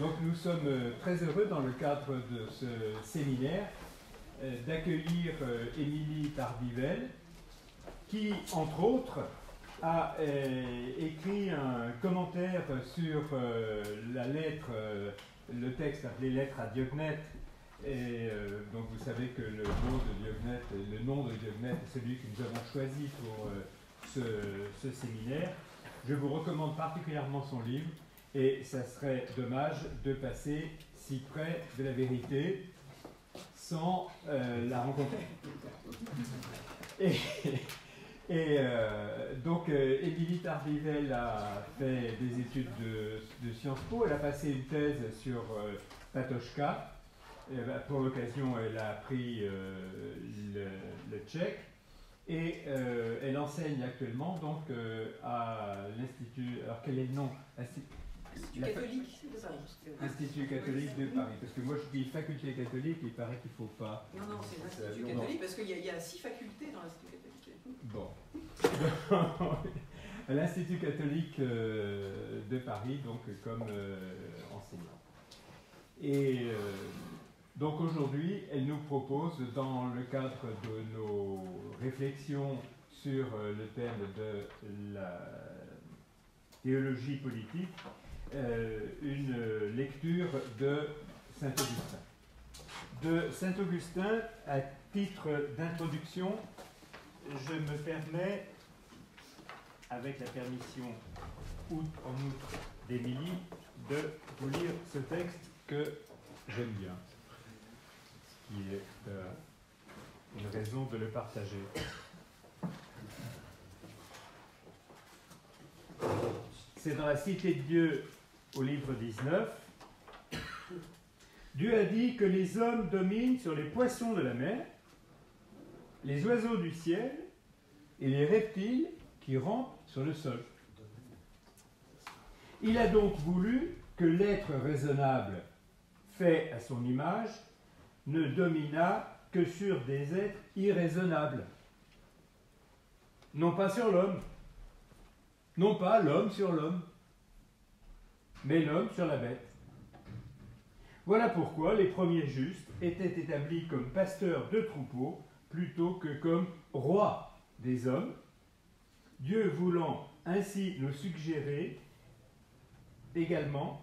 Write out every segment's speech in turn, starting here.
Donc nous sommes très heureux dans le cadre de ce séminaire d'accueillir Émilie Tardivelle qui, entre autres, a écrit un commentaire sur la lettre, le texte appelé Lettre à Diognète. Et donc vous savez que le nom de Diognète est celui que nous avons choisi pour ce séminaire. Je vous recommande particulièrement son livre et ça serait dommage de passer si près de la vérité sans la rencontrer. Donc Émilie Tardivelle a fait des études de Sciences Po. Elle a passé une thèse sur Patočka. Pour l'occasion, elle a appris le tchèque. Et elle enseigne actuellement donc à l'Institut. Alors quel est le nom? Institut catholique de Paris. Institut catholique de Paris. Parce que moi je dis faculté catholique, il paraît qu'il ne faut pas. Non, c'est l'Institut catholique parce qu'il y a 6 facultés dans l'Institut catholique. Bon. À l'Institut catholique de Paris, donc comme enseignant. Et donc aujourd'hui, elle nous propose, dans le cadre de nos réflexions sur le thème de la théologie politique, une lecture de Saint-Augustin. De Saint-Augustin, à titre d'introduction, je me permets, avec la permission en outre d'Émilie, de vous lire ce texte que j'aime bien, ce qui est une raison de le partager. C'est dans la Cité de Dieu au livre 19. Dieu a dit que les hommes dominent sur les poissons de la mer, les oiseaux du ciel et les reptiles qui rampent sur le sol. Il a donc voulu que l'être raisonnable, fait à son image, ne dominât que sur des êtres irraisonnables. Non pas sur l'homme, non pas l'homme sur l'homme, mais l'homme sur la bête. Voilà pourquoi les premiers justes étaient établis comme pasteurs de troupeaux plutôt que comme rois des hommes, Dieu voulant ainsi nous suggérer également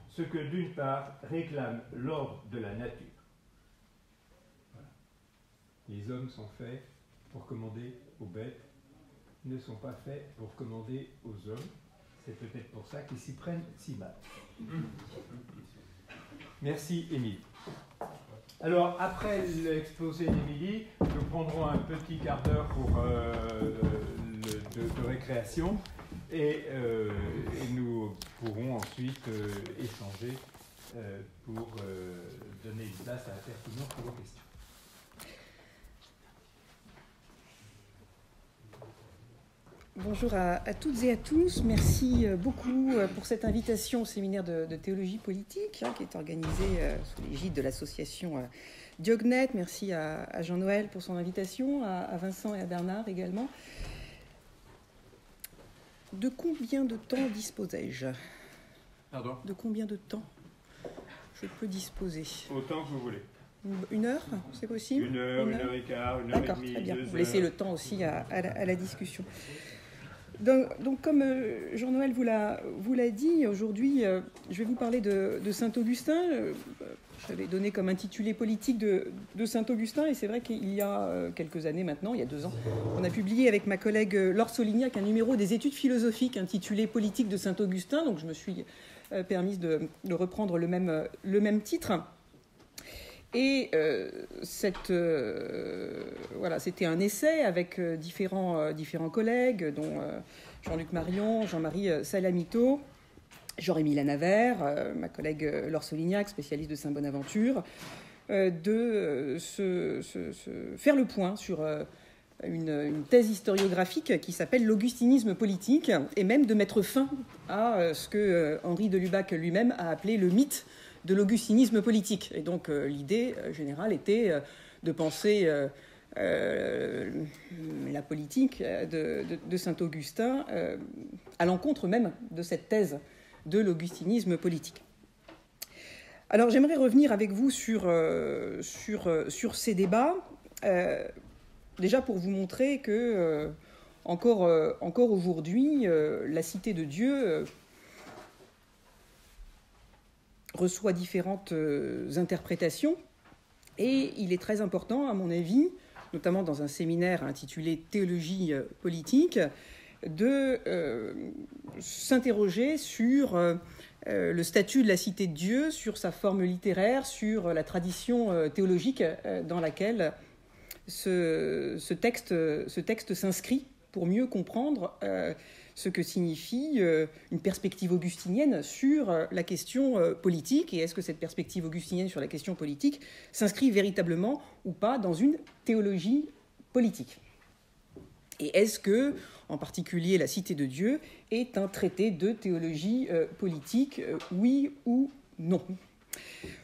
ce que d'une part réclame l'ordre de la nature. Voilà. Les hommes sont faits pour commander aux bêtes, ne sont pas faits pour commander aux hommes. C'est peut-être pour ça qu'ils s'y prennent si mal. Merci, Émilie. Alors, après l'exposé d'Émilie, nous prendrons un petit quart d'heure pour de récréation et nous pourrons ensuite échanger pour donner place à la pertinence pour vos questions. Bonjour à toutes et à tous. Merci beaucoup pour cette invitation au séminaire de théologie politique qui est organisé sous l'égide de l'association Diognète. Merci à Jean-Noël pour son invitation, à Vincent et à Bernard également. De combien de temps disposais-je? Pardon? De combien de temps je peux disposer? Autant que vous voulez. Une heure, c'est possible? Une heure et quart, une heure et demie. D'accord, très bien. Vous laissez le temps aussi à la discussion. Donc comme Jean-Noël vous l'a dit, aujourd'hui, je vais vous parler de Saint-Augustin. J'avais donné comme intitulé politique de Saint-Augustin, et c'est vrai qu'il y a quelques années maintenant, il y a 2 ans, on a publié avec ma collègue Laure Solignac un numéro des études philosophiques intitulé Politique de Saint-Augustin, donc je me suis permise de reprendre le même titre. Et c'était un essai avec différents collègues, dont Jean-Luc Marion, Jean-Marie Salamito, Jean-Rémy Lanavert, ma collègue Laure Solignac, spécialiste de Saint-Bonaventure, de faire le point sur une thèse historiographique qui s'appelle l'augustinisme politique, et même de mettre fin à ce que Henri de Lubac lui-même a appelé le mythe de l'augustinisme politique. Et donc l'idée générale était de penser la politique de Saint-Augustin à l'encontre même de cette thèse de l'augustinisme politique. Alors j'aimerais revenir avec vous sur ces débats, déjà pour vous montrer que encore aujourd'hui, la Cité de Dieu reçoit différentes interprétations, et il est très important, à mon avis, notamment dans un séminaire intitulé « Théologie politique », de s'interroger sur le statut de la Cité de Dieu, sur sa forme littéraire, sur la tradition théologique dans laquelle ce texte s'inscrit, pour mieux comprendre ce que signifie une perspective augustinienne sur la question politique, et est-ce que cette perspective augustinienne sur la question politique s'inscrit véritablement ou pas dans une théologie politique. Et est-ce que, en particulier, la Cité de Dieu est un traité de théologie politique, oui ou non?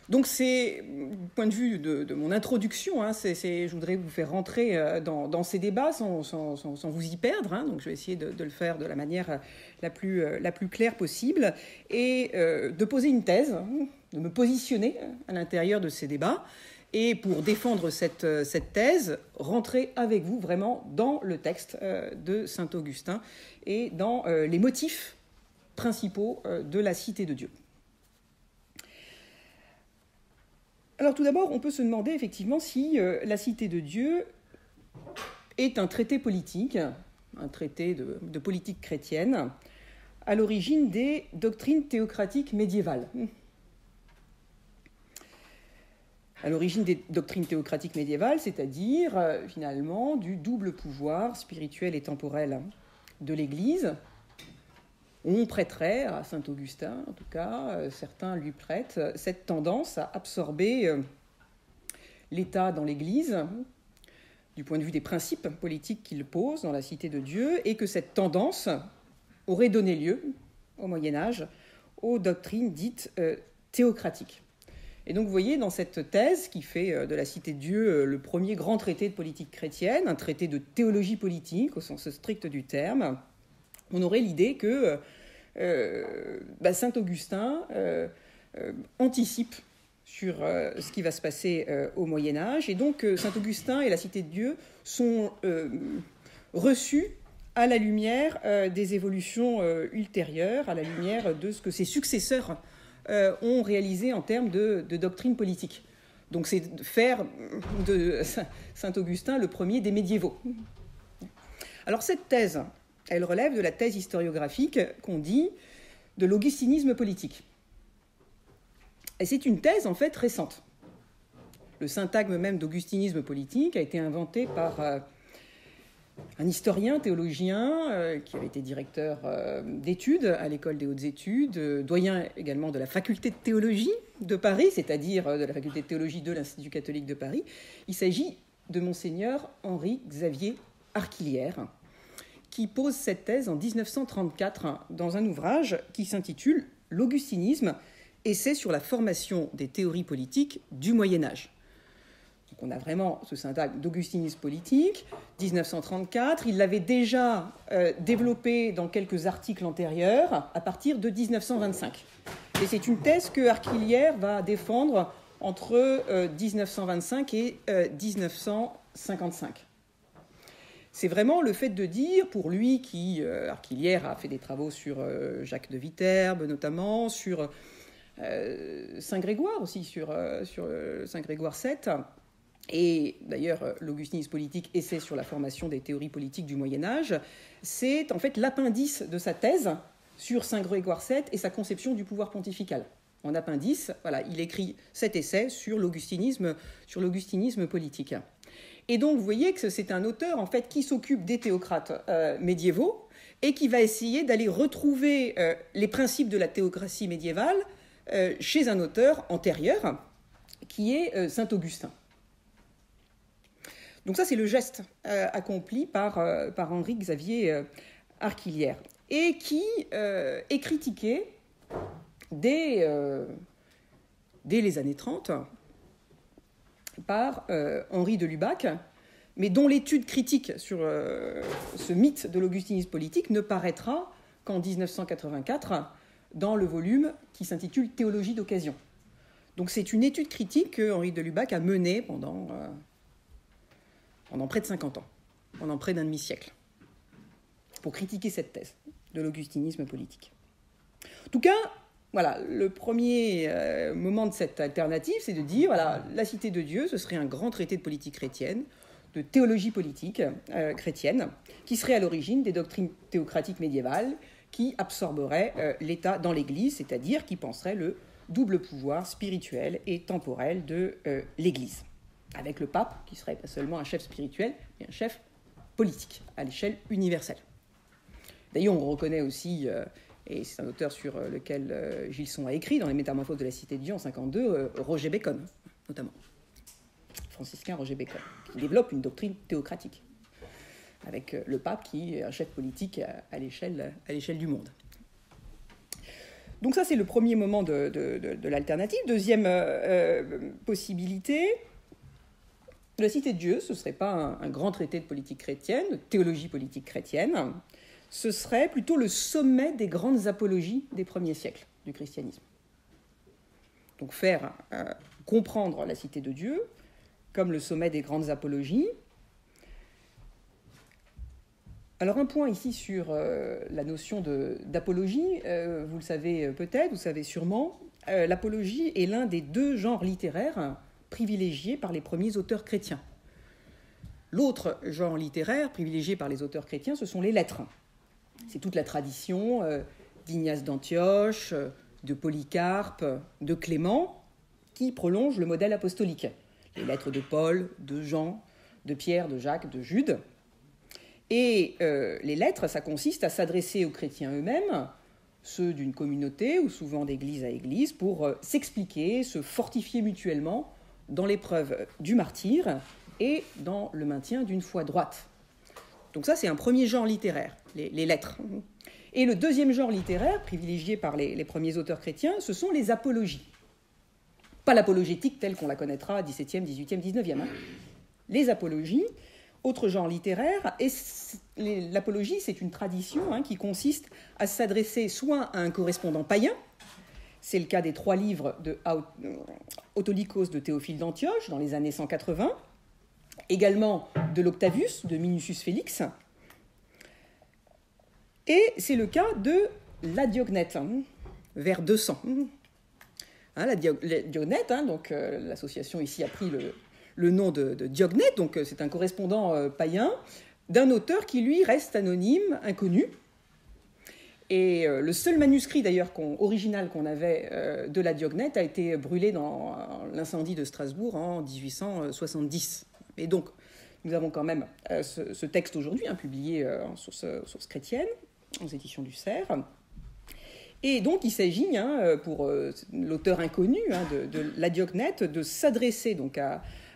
Donc c'est, du point de vue de mon introduction, je voudrais vous faire rentrer dans ces débats sans vous y perdre, donc je vais essayer de le faire de la manière la plus claire possible, et de poser une thèse, de me positionner à l'intérieur de ces débats, et pour défendre cette thèse, rentrer avec vous vraiment dans le texte de saint Augustin et dans les motifs principaux de la Cité de Dieu. Alors tout d'abord, on peut se demander effectivement si la Cité de Dieu est un traité politique, un traité de politique chrétienne, à l'origine des doctrines théocratiques médiévales. À l'origine des doctrines théocratiques médiévales, c'est-à-dire finalement du double pouvoir spirituel et temporel de l'Église. On prêterait à saint Augustin, en tout cas, certains lui prêtent, cette tendance à absorber l'État dans l'Église, du point de vue des principes politiques qu'il pose dans la Cité de Dieu, et que cette tendance aurait donné lieu, au Moyen-Âge, aux doctrines dites théocratiques. Et donc vous voyez, dans cette thèse qui fait de la Cité de Dieu le premier grand traité de politique chrétienne, un traité de théologie politique au sens strict du terme, on aurait l'idée que saint Augustin anticipe sur ce qui va se passer au Moyen-Âge, et donc saint Augustin et la Cité de Dieu sont reçus à la lumière des évolutions ultérieures, à la lumière de ce que ses successeurs ont réalisé en termes de doctrine politique. Donc c'est faire de saint Augustin le premier des médiévaux. Alors cette thèse, elle relève de la thèse historiographique qu'on dit de l'augustinisme politique. Et c'est une thèse en fait récente. Le syntagme même d'augustinisme politique a été inventé par un historien, théologien, qui avait été directeur d'études à l'École des hautes études, doyen également de la faculté de théologie de Paris, c'est-à-dire de la faculté de théologie de l'Institut catholique de Paris. Il s'agit de monseigneur Henri-Xavier Arquillière, qui pose cette thèse en 1934 dans un ouvrage qui s'intitule « L'augustinisme, essai sur la formation des théories politiques du Moyen-Âge ». Donc on a vraiment ce syntagme d'augustinisme politique, 1934. Il l'avait déjà développé dans quelques articles antérieurs à partir de 1925. Et c'est une thèse que Arquillière va défendre entre 1925 et 1955. C'est vraiment le fait de dire, pour lui, Arquillière a fait des travaux sur Jacques de Viterbe notamment, sur Saint Grégoire aussi, sur Saint Grégoire VII, et d'ailleurs l'augustinisme politique, essai sur la formation des théories politiques du Moyen-Âge, c'est en fait l'appendice de sa thèse sur Saint Grégoire VII et sa conception du pouvoir pontifical. En appendice, voilà, il écrit cet essai sur l'augustinisme politique. Et donc, vous voyez que c'est un auteur, en fait, qui s'occupe des théocrates médiévaux et qui va essayer d'aller retrouver les principes de la théocratie médiévale chez un auteur antérieur, qui est saint Augustin. Donc ça, c'est le geste accompli par Henri-Xavier Arquillière, et qui est critiqué dès les années 30 par Henri de Lubac, mais dont l'étude critique sur ce mythe de l'augustinisme politique ne paraîtra qu'en 1984 dans le volume qui s'intitule « Théologie d'occasion ». Donc c'est une étude critique que Henri de Lubac a menée pendant près de 50 ans, pendant près d'un demi-siècle, pour critiquer cette thèse de l'augustinisme politique. En tout cas, voilà, le premier moment de cette alternative, c'est de dire, voilà, la Cité de Dieu, ce serait un grand traité de politique chrétienne, de théologie politique chrétienne, qui serait à l'origine des doctrines théocratiques médiévales, qui absorberait l'État dans l'Église, c'est-à-dire qui penserait le double pouvoir spirituel et temporel de l'Église, avec le pape, qui serait pas seulement un chef spirituel, mais un chef politique, à l'échelle universelle. D'ailleurs, on reconnaît aussi, et c'est un auteur sur lequel Gilson a écrit, dans les Métamorphoses de la Cité de Dieu en 1952, Roger Bacon, notamment. Franciscain Roger Bacon, qui développe une doctrine théocratique, avec le pape qui est un chef politique à l'échelle du monde. Donc ça, c'est le premier moment de l'alternative. Deuxième possibilité, la Cité de Dieu, ce ne serait pas un grand traité de politique chrétienne, de théologie politique chrétienne, ce serait plutôt le sommet des grandes apologies des premiers siècles du christianisme. Donc faire comprendre la Cité de Dieu comme le sommet des grandes apologies. Alors un point ici sur la notion d'apologie, vous le savez peut-être, vous savez sûrement, l'apologie est l'un des deux genres littéraires privilégiés par les premiers auteurs chrétiens. L'autre genre littéraire privilégié par les auteurs chrétiens, ce sont les lettres. C'est toute la tradition d'Ignace d'Antioche, de Polycarpe, de Clément, qui prolonge le modèle apostolique. Les lettres de Paul, de Jean, de Pierre, de Jacques, de Jude. Et les lettres, ça consiste à s'adresser aux chrétiens eux-mêmes, ceux d'une communauté ou souvent d'église à église, pour s'expliquer, se fortifier mutuellement dans l'épreuve du martyre et dans le maintien d'une foi droite. Donc ça, c'est un premier genre littéraire, les lettres. Et le deuxième genre littéraire, privilégié par les premiers auteurs chrétiens, ce sont les apologies. Pas l'apologétique telle qu'on la connaîtra 17e, 18e, 19e. Les apologies, autre genre littéraire, et l'apologie, c'est une tradition qui consiste à s'adresser soit à un correspondant païen, c'est le cas des 3 livres de Autolycos de Théophile d'Antioche dans les années 180, également de l'Octavius, de Minucius Félix, et c'est le cas de la Diognète, vers 200. La Diognète, donc l'association ici a pris le nom de Diognète, donc c'est un correspondant païen d'un auteur qui, lui, reste anonyme, inconnu. Et le seul manuscrit, d'ailleurs, original qu'on avait de la Diognète a été brûlé dans l'incendie de Strasbourg en 1870. Et donc, nous avons quand même ce texte aujourd'hui, publié en source chrétienne, aux éditions du Cerf. Et donc, il s'agit, pour l'auteur inconnu de la Diognète, de s'adresser donc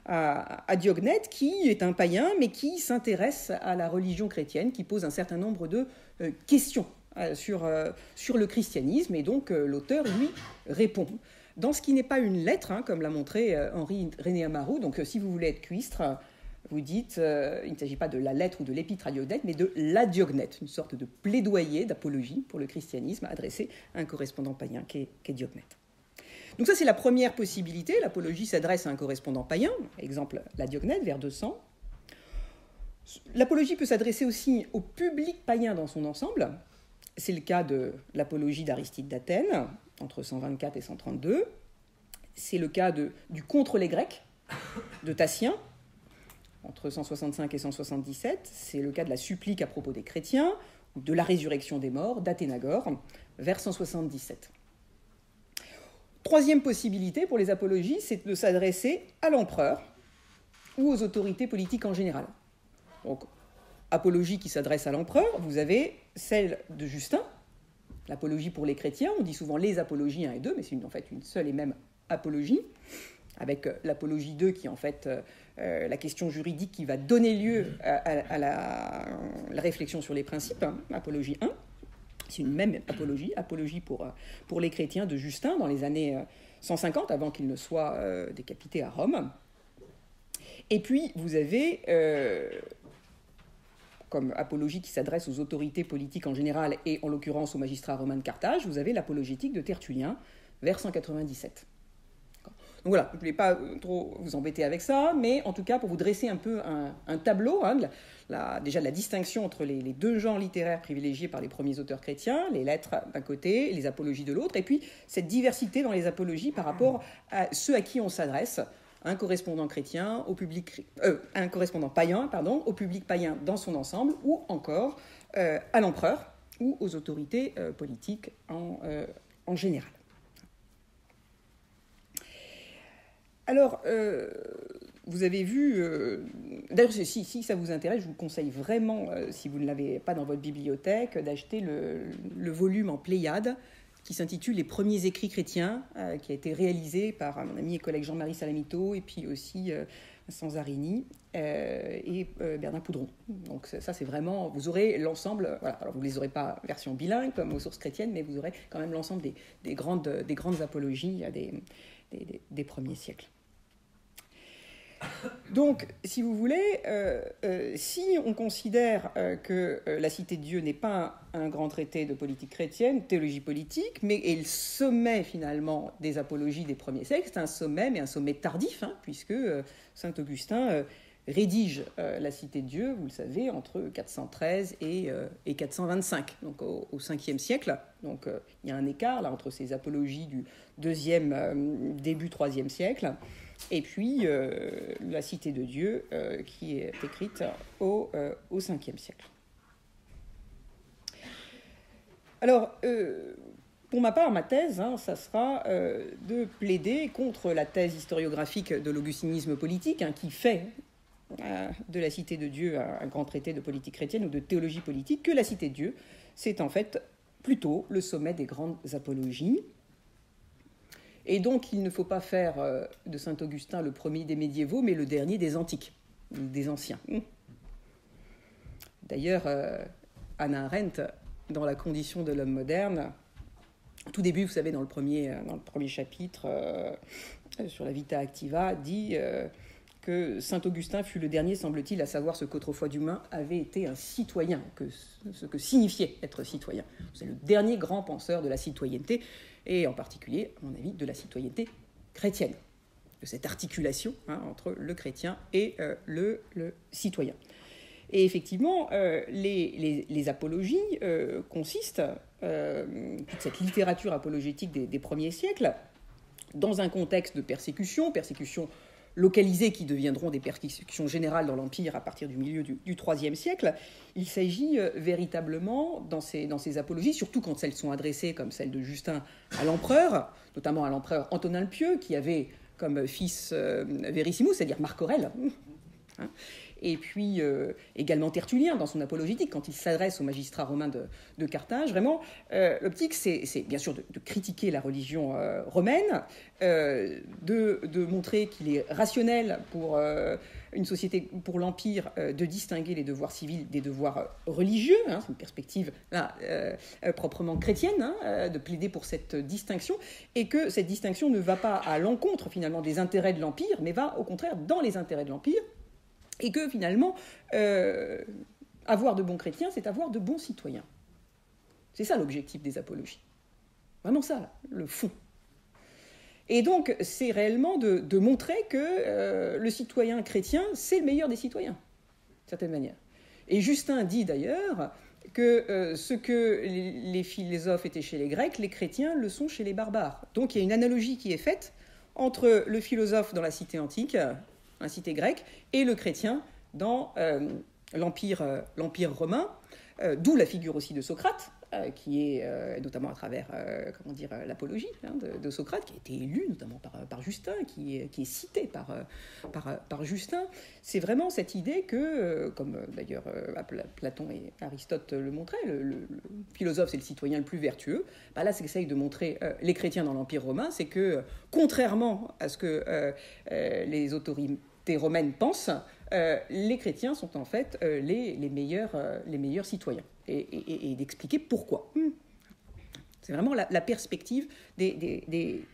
à Diognète, qui est un païen, mais qui s'intéresse à la religion chrétienne, qui pose un certain nombre de questions sur le christianisme, et donc l'auteur lui répond. Dans ce qui n'est pas une lettre, comme l'a montré Henri-René Amaru, donc si vous voulez être cuistre, vous dites, il ne s'agit pas de la lettre ou de l'épître à Diognète, mais de la Diognète, une sorte de plaidoyer, d'apologie pour le christianisme adressé à un correspondant païen qu'est Diognète. Donc ça, c'est la première possibilité. L'apologie s'adresse à un correspondant païen, exemple la Diognète, vers 200. L'apologie peut s'adresser aussi au public païen dans son ensemble. C'est le cas de l'apologie d'Aristide d'Athènes, entre 124 et 132. C'est le cas du Contre les Grecs, de Tatien, entre 165 et 177. C'est le cas de la supplique à propos des chrétiens, ou de la résurrection des morts, d'Athénagore, vers 177. Troisième possibilité pour les apologies, c'est de s'adresser à l'empereur ou aux autorités politiques en général. Donc, apologie qui s'adresse à l'empereur, vous avez celle de Justin, l'apologie pour les chrétiens, on dit souvent les apologies 1 et 2, mais c'est en fait une seule et même apologie, avec l'apologie 2 qui est en fait la question juridique qui va donner lieu à la réflexion sur les principes, apologie 1. C'est une même apologie pour les chrétiens de Justin dans les années 150, avant qu'il ne soit décapité à Rome. Et puis, vous avez comme apologie qui s'adresse aux autorités politiques en général et en l'occurrence aux magistrats romains de Carthage, vous avez l'apologétique de Tertullien, vers 197. Donc voilà, je ne voulais pas trop vous embêter avec ça, mais en tout cas pour vous dresser un peu un tableau, déjà de la distinction entre les deux genres littéraires privilégiés par les premiers auteurs chrétiens, les lettres d'un côté, les apologies de l'autre, et puis cette diversité dans les apologies par rapport à ceux à qui on s'adresse, un correspondant chrétien, un correspondant païen, au public païen dans son ensemble, ou encore à l'empereur ou aux autorités politiques en général. Alors, vous avez vu, d'ailleurs si ça vous intéresse, je vous conseille vraiment, si vous ne l'avez pas dans votre bibliothèque, d'acheter le volume en Pléiade qui s'intitule « Les premiers écrits chrétiens », qui a été réalisé par mon ami et collègue Jean-Marie Salamito et puis aussi Vincent Zarini et Bernard Poudron. Donc ça c'est vraiment, vous aurez l'ensemble, voilà, alors vous ne les aurez pas version bilingue comme aux sources chrétiennes, mais vous aurez quand même l'ensemble des grandes apologies des premiers siècles. Donc, si vous voulez, si on considère que la Cité de Dieu n'est pas un grand traité de politique chrétienne, théologie politique, mais est le sommet finalement des apologies des premiers siècles, c'est un sommet, mais un sommet tardif, puisque saint Augustin rédige la Cité de Dieu, vous le savez, entre 413 et 425, donc au 5e siècle. Donc il y a un écart là entre ces apologies du début 3e siècle, et puis la Cité de Dieu qui est écrite au 5e siècle. Alors, pour ma part, ma thèse, ça sera de plaider contre la thèse historiographique de l'augustinisme politique, qui fait de la Cité de Dieu un grand traité de politique chrétienne ou de théologie politique, que la Cité de Dieu, c'est en fait plutôt le sommet des grandes apologies. Et donc, il ne faut pas faire de saint Augustin le premier des médiévaux, mais le dernier des antiques, des anciens. D'ailleurs, Hannah Arendt, dans La condition de l'homme moderne, au tout début, vous savez, dans le premier chapitre sur la Vita Activa, dit que saint Augustin fut le dernier, semble-t-il, à savoir ce qu'autrefois d'humain avait été un citoyen, ce que signifiait être citoyen. C'est le dernier grand penseur de la citoyenneté, et en particulier, à mon avis, de la citoyenneté chrétienne, de cette articulation entre le chrétien et le citoyen. Et effectivement, les apologies consistent, toute cette littérature apologétique des premiers siècles, dans un contexte de persécution localisées qui deviendront des persécutions générales dans l'Empire à partir du milieu du IIIe siècle. Il s'agit véritablement, dans ces apologies, surtout quand elles sont adressées, comme celle de Justin, à l'empereur, notamment à l'empereur Antonin le Pieux, qui avait comme fils Verissimus, c'est-à-dire Marc Aurèle, et puis également Tertullien dans son apologétique, quand il s'adresse aux magistrats romains de Carthage. Vraiment, l'optique, c'est bien sûr de critiquer la religion romaine, de montrer qu'il est rationnel pour une société, pour l'Empire, de distinguer les devoirs civils des devoirs religieux. C'est une perspective proprement chrétienne, de plaider pour cette distinction, et que cette distinction ne va pas à l'encontre finalement des intérêts de l'Empire, mais va au contraire dans les intérêts de l'Empire. Et que finalement, avoir de bons chrétiens, c'est avoir de bons citoyens. C'est ça l'objectif des apologies. Vraiment ça, le fond. Et donc, c'est réellement de montrer que le citoyen chrétien, c'est le meilleur des citoyens, d'une certaine manière. Et Justin dit d'ailleurs que ce que les philosophes étaient chez les Grecs, les chrétiens le sont chez les barbares. Donc il y a une analogie qui est faite entre le philosophe dans la cité antique, la cité grecque, et le chrétien dans l'empire romain, d'où la figure aussi de Socrate, qui est notamment à travers l'apologie de Socrate, qui a été élu notamment par Justin, qui est cité par Justin. C'est vraiment cette idée que, comme d'ailleurs Platon et Aristote le montraient, le philosophe c'est le citoyen le plus vertueux. Là, ce qu'essayent de montrer les chrétiens dans l'Empire romain, c'est que, contrairement à ce que les autorités romaines pensent, les chrétiens sont en fait les meilleurs citoyens. Et d'expliquer pourquoi. C'est vraiment la perspective des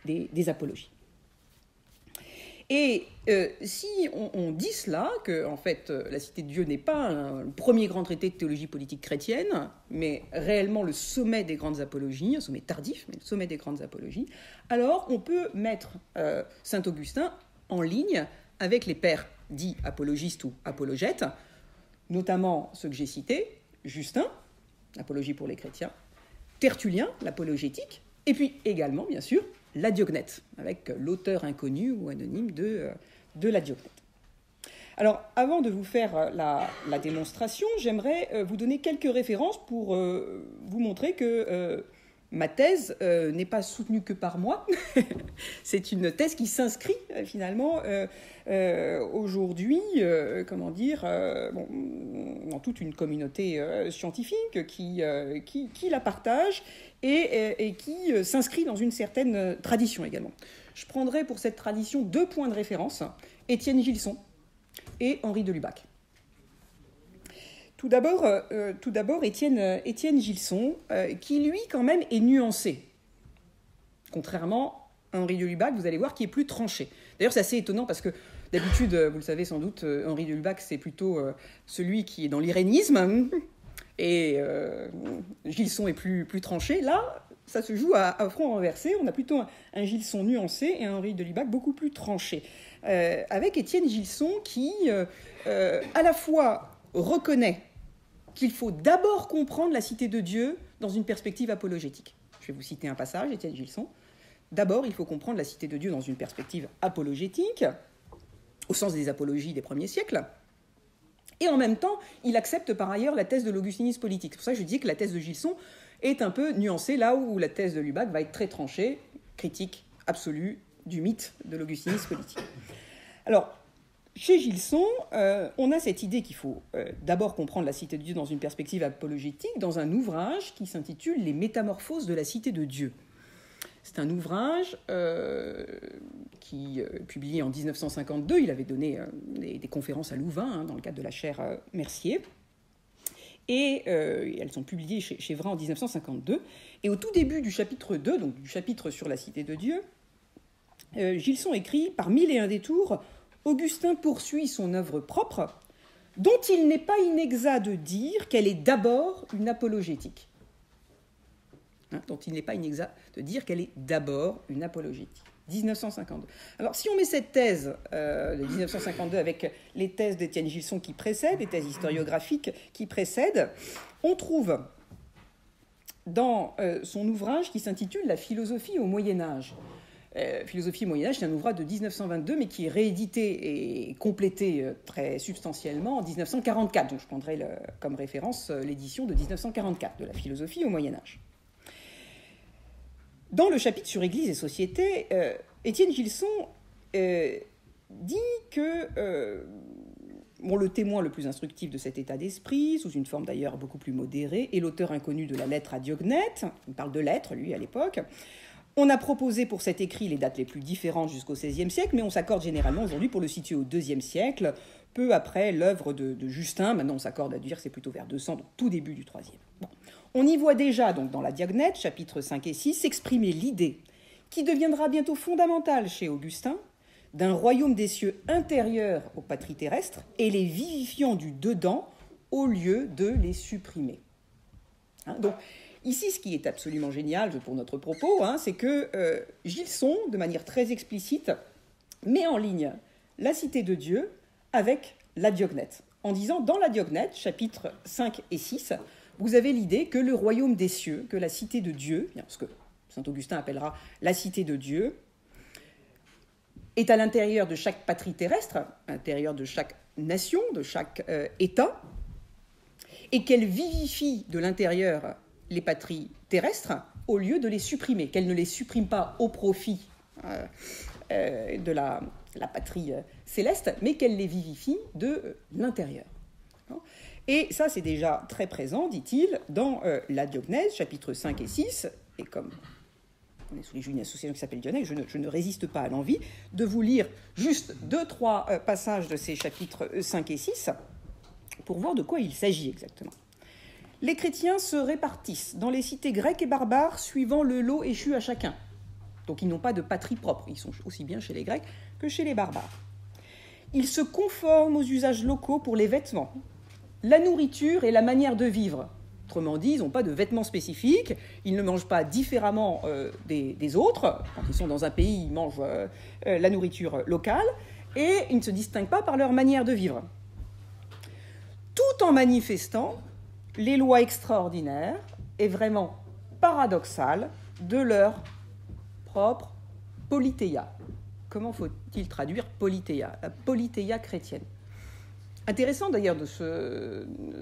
apologies. Et si on dit cela, que en fait la Cité de Dieu n'est pas le premier grand traité de théologie politique chrétienne, mais réellement le sommet des grandes apologies, un sommet tardif, mais le sommet des grandes apologies, alors on peut mettre saint Augustin en ligne avec les pères dits apologistes ou apologètes, notamment ceux que j'ai cités, Justin, l'apologie pour les chrétiens, Tertullien, l'apologétique, et puis également, bien sûr, la Diognète, avec l'auteur inconnu ou anonyme de la Diognète. Alors, avant de vous faire la démonstration, j'aimerais vous donner quelques références pour vous montrer que ma thèse n'est pas soutenue que par moi. C'est une thèse qui s'inscrit finalement aujourd'hui, dans toute une communauté scientifique qui la partage et qui s'inscrit dans une certaine tradition également. Je prendrai pour cette tradition 2 points de référence, Étienne Gilson et Henri de Lubac. Tout d'abord, Étienne Gilson, qui lui, quand même, est nuancé. Contrairement à Henri de Lubac, vous allez voir, qui est plus tranché. D'ailleurs, c'est assez étonnant parce que, d'habitude, vous le savez sans doute, Henri de Lubac, c'est plutôt celui qui est dans l'irénisme, et Gilson est plus tranché. Là, ça se joue à front renversé. On a plutôt un Gilson nuancé et un Henri de Lubac beaucoup plus tranché. Avec Étienne Gilson qui, à la fois, reconnaît qu'il faut d'abord comprendre la Cité de Dieu dans une perspective apologétique. Je vais vous citer un passage, Étienne Gilson. D'abord, il faut comprendre la Cité de Dieu dans une perspective apologétique, au sens des apologies des premiers siècles. Et en même temps, il accepte par ailleurs la thèse de l'augustinisme politique. C'est pour ça que je dis que la thèse de Gilson est un peu nuancée, là où la thèse de Lubac va être très tranchée, critique absolue du mythe de l'augustinisme politique. Alors, chez Gilson, on a cette idée qu'il faut d'abord comprendre la Cité de Dieu dans une perspective apologétique, dans un ouvrage qui s'intitule « Les métamorphoses de la Cité de Dieu ». C'est un ouvrage qui est publié en 1952. Il avait donné des conférences à Louvain dans le cadre de la chaire Mercier. Et elles sont publiées chez Vrin en 1952. Et au tout début du chapitre 2, donc du chapitre sur la Cité de Dieu, Gilson écrit « Par 1001 détours, Augustin poursuit son œuvre propre, dont il n'est pas inexact de dire qu'elle est d'abord une apologétique. » Dont il n'est pas inexact de dire qu'elle est d'abord une apologétique. 1952. Alors, si on met cette thèse de 1952 avec les thèses d'Étienne Gilson qui précèdent, les thèses historiographiques qui précèdent, on trouve dans son ouvrage qui s'intitule « La philosophie au Moyen-Âge ». Philosophie au Moyen-Âge, c'est un ouvrage de 1922, mais qui est réédité et complété très substantiellement en 1944. Donc, je prendrai comme référence l'édition de 1944 de la philosophie au Moyen-Âge. Dans le chapitre sur Église et société, Étienne Gilson dit que le témoin le plus instructif de cet état d'esprit, sous une forme d'ailleurs beaucoup plus modérée, est l'auteur inconnu de la lettre à Diognète. Il parle de lettres, lui, à l'époque. On a proposé pour cet écrit les dates les plus différentes jusqu'au XVIe siècle, mais on s'accorde généralement aujourd'hui pour le situer au IIe siècle, peu après l'œuvre de Justin. Maintenant, on s'accorde à dire que c'est plutôt vers 200, donc tout début du IIIe. Bon. On y voit déjà, donc, dans la Diognète, chapitres 5 et 6, s'exprimer l'idée, qui deviendra bientôt fondamentale chez Augustin, d'un royaume des cieux intérieur aux patries terrestres et les vivifiant du dedans au lieu de les supprimer. Donc, ici, ce qui est absolument génial pour notre propos, c'est que Gilson, de manière très explicite, met en ligne la Cité de Dieu avec la Diognète, en disant, dans la Diognète, chapitres 5 et 6, vous avez l'idée que le royaume des cieux, que la Cité de Dieu, ce que saint Augustin appellera la Cité de Dieu, est à l'intérieur de chaque patrie terrestre, à l'intérieur de chaque nation, de chaque État, et qu'elle vivifie de l'intérieur les patries terrestres au lieu de les supprimer, qu'elle ne les supprime pas au profit de la patrie céleste, mais qu'elle les vivifie de l'intérieur. Et ça, c'est déjà très présent, dit-il, dans la Diognèse, chapitres 5 et 6, et comme on est sous les joues d'une association qui s'appelle Diognèse, je ne résiste pas à l'envie de vous lire juste 2-3 passages de ces chapitres 5 et 6 pour voir de quoi il s'agit exactement. Les chrétiens se répartissent dans les cités grecques et barbares suivant le lot échu à chacun. Donc ils n'ont pas de patrie propre. Ils sont aussi bien chez les Grecs que chez les barbares. Ils se conforment aux usages locaux pour les vêtements, la nourriture et la manière de vivre. Autrement dit, ils n'ont pas de vêtements spécifiques, ils ne mangent pas différemment des autres. Quand ils sont dans un pays, ils mangent la nourriture locale et ils ne se distinguent pas par leur manière de vivre. Tout en manifestant les lois extraordinaires et vraiment paradoxales de leur propre politeia. Comment faut-il traduire politeia? La politeia chrétienne. Intéressant d'ailleurs de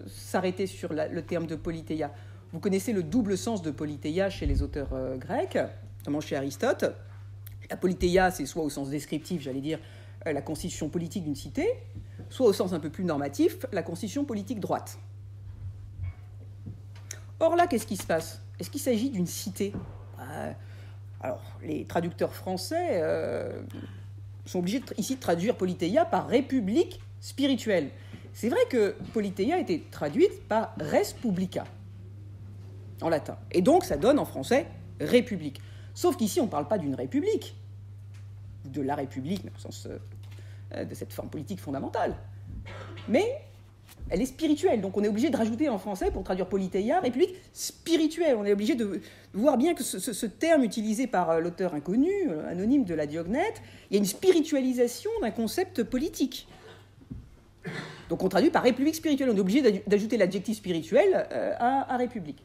s'arrêter sur le terme de politeia. Vous connaissez le double sens de politeia chez les auteurs grecs, notamment chez Aristote. La politeia, c'est soit au sens descriptif, j'allais dire, la constitution politique d'une cité, soit au sens un peu plus normatif, la constitution politique droite. Or là, qu'est-ce qui se passe? Est-ce qu'il s'agit d'une cité? Alors, les traducteurs français sont obligés ici de traduire politeia par république spirituelle. C'est vrai que politeia a été traduite par res publica en latin. Et donc, ça donne en français république. Sauf qu'ici, on ne parle pas d'une république, de la république, mais au sens de cette forme politique fondamentale. Mais elle est spirituelle. Donc, on est obligé de rajouter en français, pour traduire politeia, république spirituelle. On est obligé de voir bien que ce terme utilisé par l'auteur inconnu, anonyme de la Diognète, il y a une spiritualisation d'un concept politique. Donc, on traduit par république spirituelle. On est obligé d'ajouter l'adjectif spirituel à république.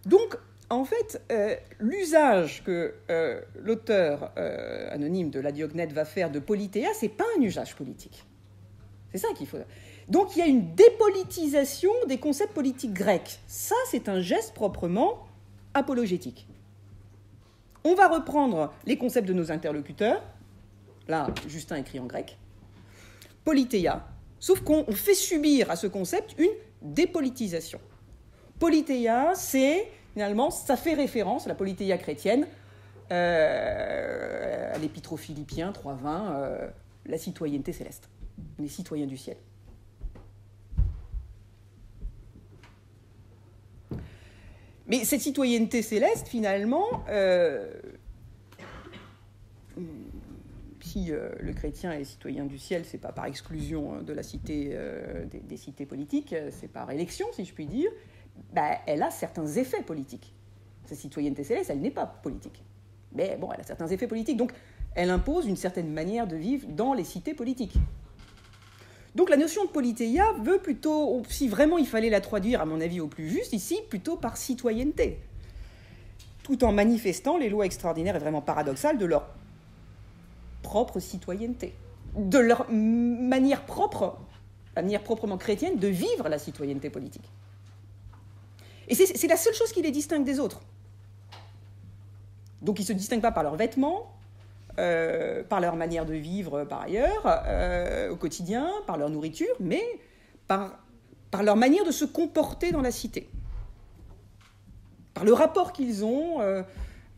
Donc, en fait, l'usage que l'auteur anonyme de la Diognète va faire de politeia, ce n'est pas un usage politique. C'est ça qu'il faut. Donc, il y a une dépolitisation des concepts politiques grecs. Ça, c'est un geste proprement apologétique. On va reprendre les concepts de nos interlocuteurs. Là, Justin écrit en grec. Politeia. Sauf qu'on fait subir à ce concept une dépolitisation. Politeia, c'est, finalement, ça fait référence, la politeia chrétienne, à l'épître aux Philippiens 3.20, la citoyenneté céleste. On est citoyens du ciel. Mais cette citoyenneté céleste, finalement, si le chrétien est citoyen du ciel, c'est pas par exclusion de la cité, des cités politiques, c'est par élection, si je puis dire, elle a certains effets politiques. Cette citoyenneté céleste, elle n'est pas politique. Mais bon, elle a certains effets politiques. Donc, elle impose une certaine manière de vivre dans les cités politiques. Donc, la notion de politeia veut plutôt, si vraiment il fallait la traduire, à mon avis, au plus juste, ici, plutôt par citoyenneté. Tout en manifestant les lois extraordinaires et vraiment paradoxales de leur propre citoyenneté. De leur manière propre, la manière proprement chrétienne de vivre la citoyenneté politique. Et c'est la seule chose qui les distingue des autres. Donc ils ne se distinguent pas par leurs vêtements, par leur manière de vivre par ailleurs, au quotidien, par leur nourriture, mais par leur manière de se comporter dans la cité. Par le rapport qu'ils ont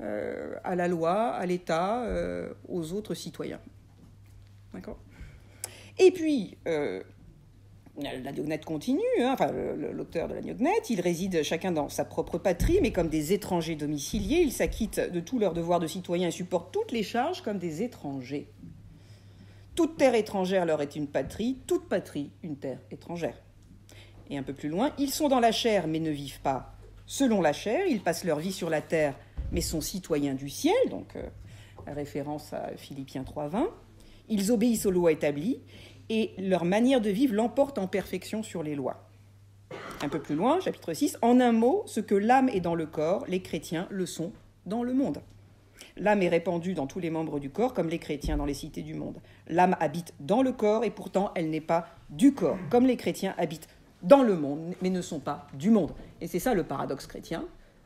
à la loi, à l'État, aux autres citoyens. D'accord ? Et puis, la Diognète continue, l'auteur de la Diognète, ils résident chacun dans sa propre patrie, mais comme des étrangers domiciliés, ils s'acquittent de tous leurs devoirs de citoyens et supportent toutes les charges comme des étrangers. Toute terre étrangère leur est une patrie, toute patrie une terre étrangère. Et un peu plus loin, ils sont dans la chair, mais ne vivent pas selon la chair, ils passent leur vie sur la terre, mais sont citoyens du ciel, donc référence à Philippiens 3.20. Ils obéissent aux lois établies, et leur manière de vivre l'emporte en perfection sur les lois. Un peu plus loin, chapitre 6, en un mot, ce que l'âme est dans le corps, les chrétiens le sont dans le monde. L'âme est répandue dans tous les membres du corps, comme les chrétiens dans les cités du monde. L'âme habite dans le corps, et pourtant elle n'est pas du corps, comme les chrétiens habitent dans le monde, mais ne sont pas du monde. Et c'est ça le paradoxe chrétien,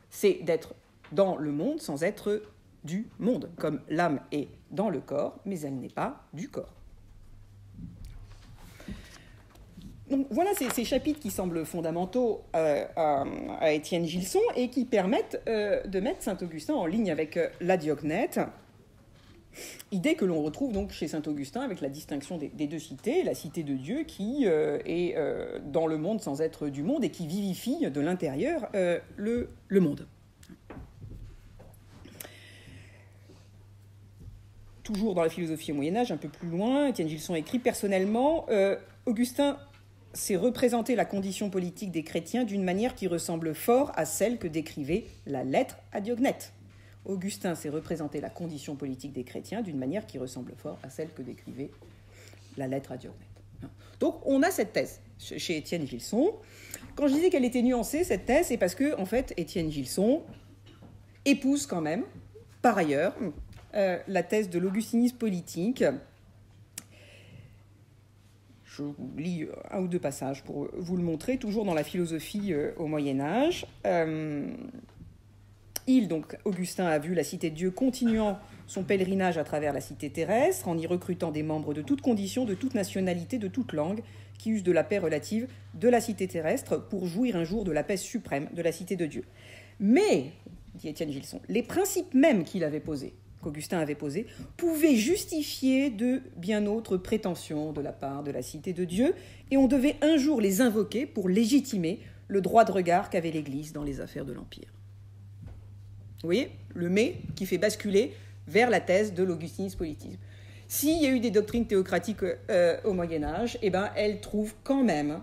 c'est d'être dans le monde sans être du monde, comme l'âme est dans le corps, mais elle n'est pas du corps. Donc voilà ces chapitres qui semblent fondamentaux à Étienne Gilson et qui permettent de mettre Saint-Augustin en ligne avec la Diognète. Idée que l'on retrouve donc chez Saint-Augustin avec la distinction des deux cités, la cité de Dieu qui est dans le monde sans être du monde et qui vivifie de l'intérieur le monde. toujours dans la philosophie au Moyen-Âge, un peu plus loin, Étienne Gilson écrit « Personnellement, Augustin s'est représenté la condition politique des chrétiens d'une manière qui ressemble fort à celle que décrivait la lettre à Diognète. » Augustin s'est représenté la condition politique des chrétiens d'une manière qui ressemble fort à celle que décrivait la lettre à Diognète. Donc on a cette thèse chez Étienne Gilson. Quand je disais qu'elle était nuancée, cette thèse, c'est parce que, en fait, Étienne Gilson épouse quand même, par ailleurs, la thèse de l'augustinisme politique. Je vous lis un ou deux passages pour vous le montrer, toujours dans la philosophie au Moyen-Âge. Donc, Augustin a vu la cité de Dieu continuant son pèlerinage à travers la cité terrestre, en y recrutant des membres de toutes conditions, de toute nationalité, de toute langue, qui usent de la paix relative de la cité terrestre pour jouir un jour de la paix suprême de la cité de Dieu. Mais, dit Étienne Gilson, les principes mêmes qu'Augustin avait posés, pouvaient justifier de bien autres prétentions de la part de la cité de Dieu, et on devait un jour les invoquer pour légitimer le droit de regard qu'avait l'Église dans les affaires de l'Empire. Vous voyez, le mais qui fait basculer vers la thèse de l'augustinisme politisme. S'il y a eu des doctrines théocratiques au Moyen-Âge, eh ben, elles trouvent quand même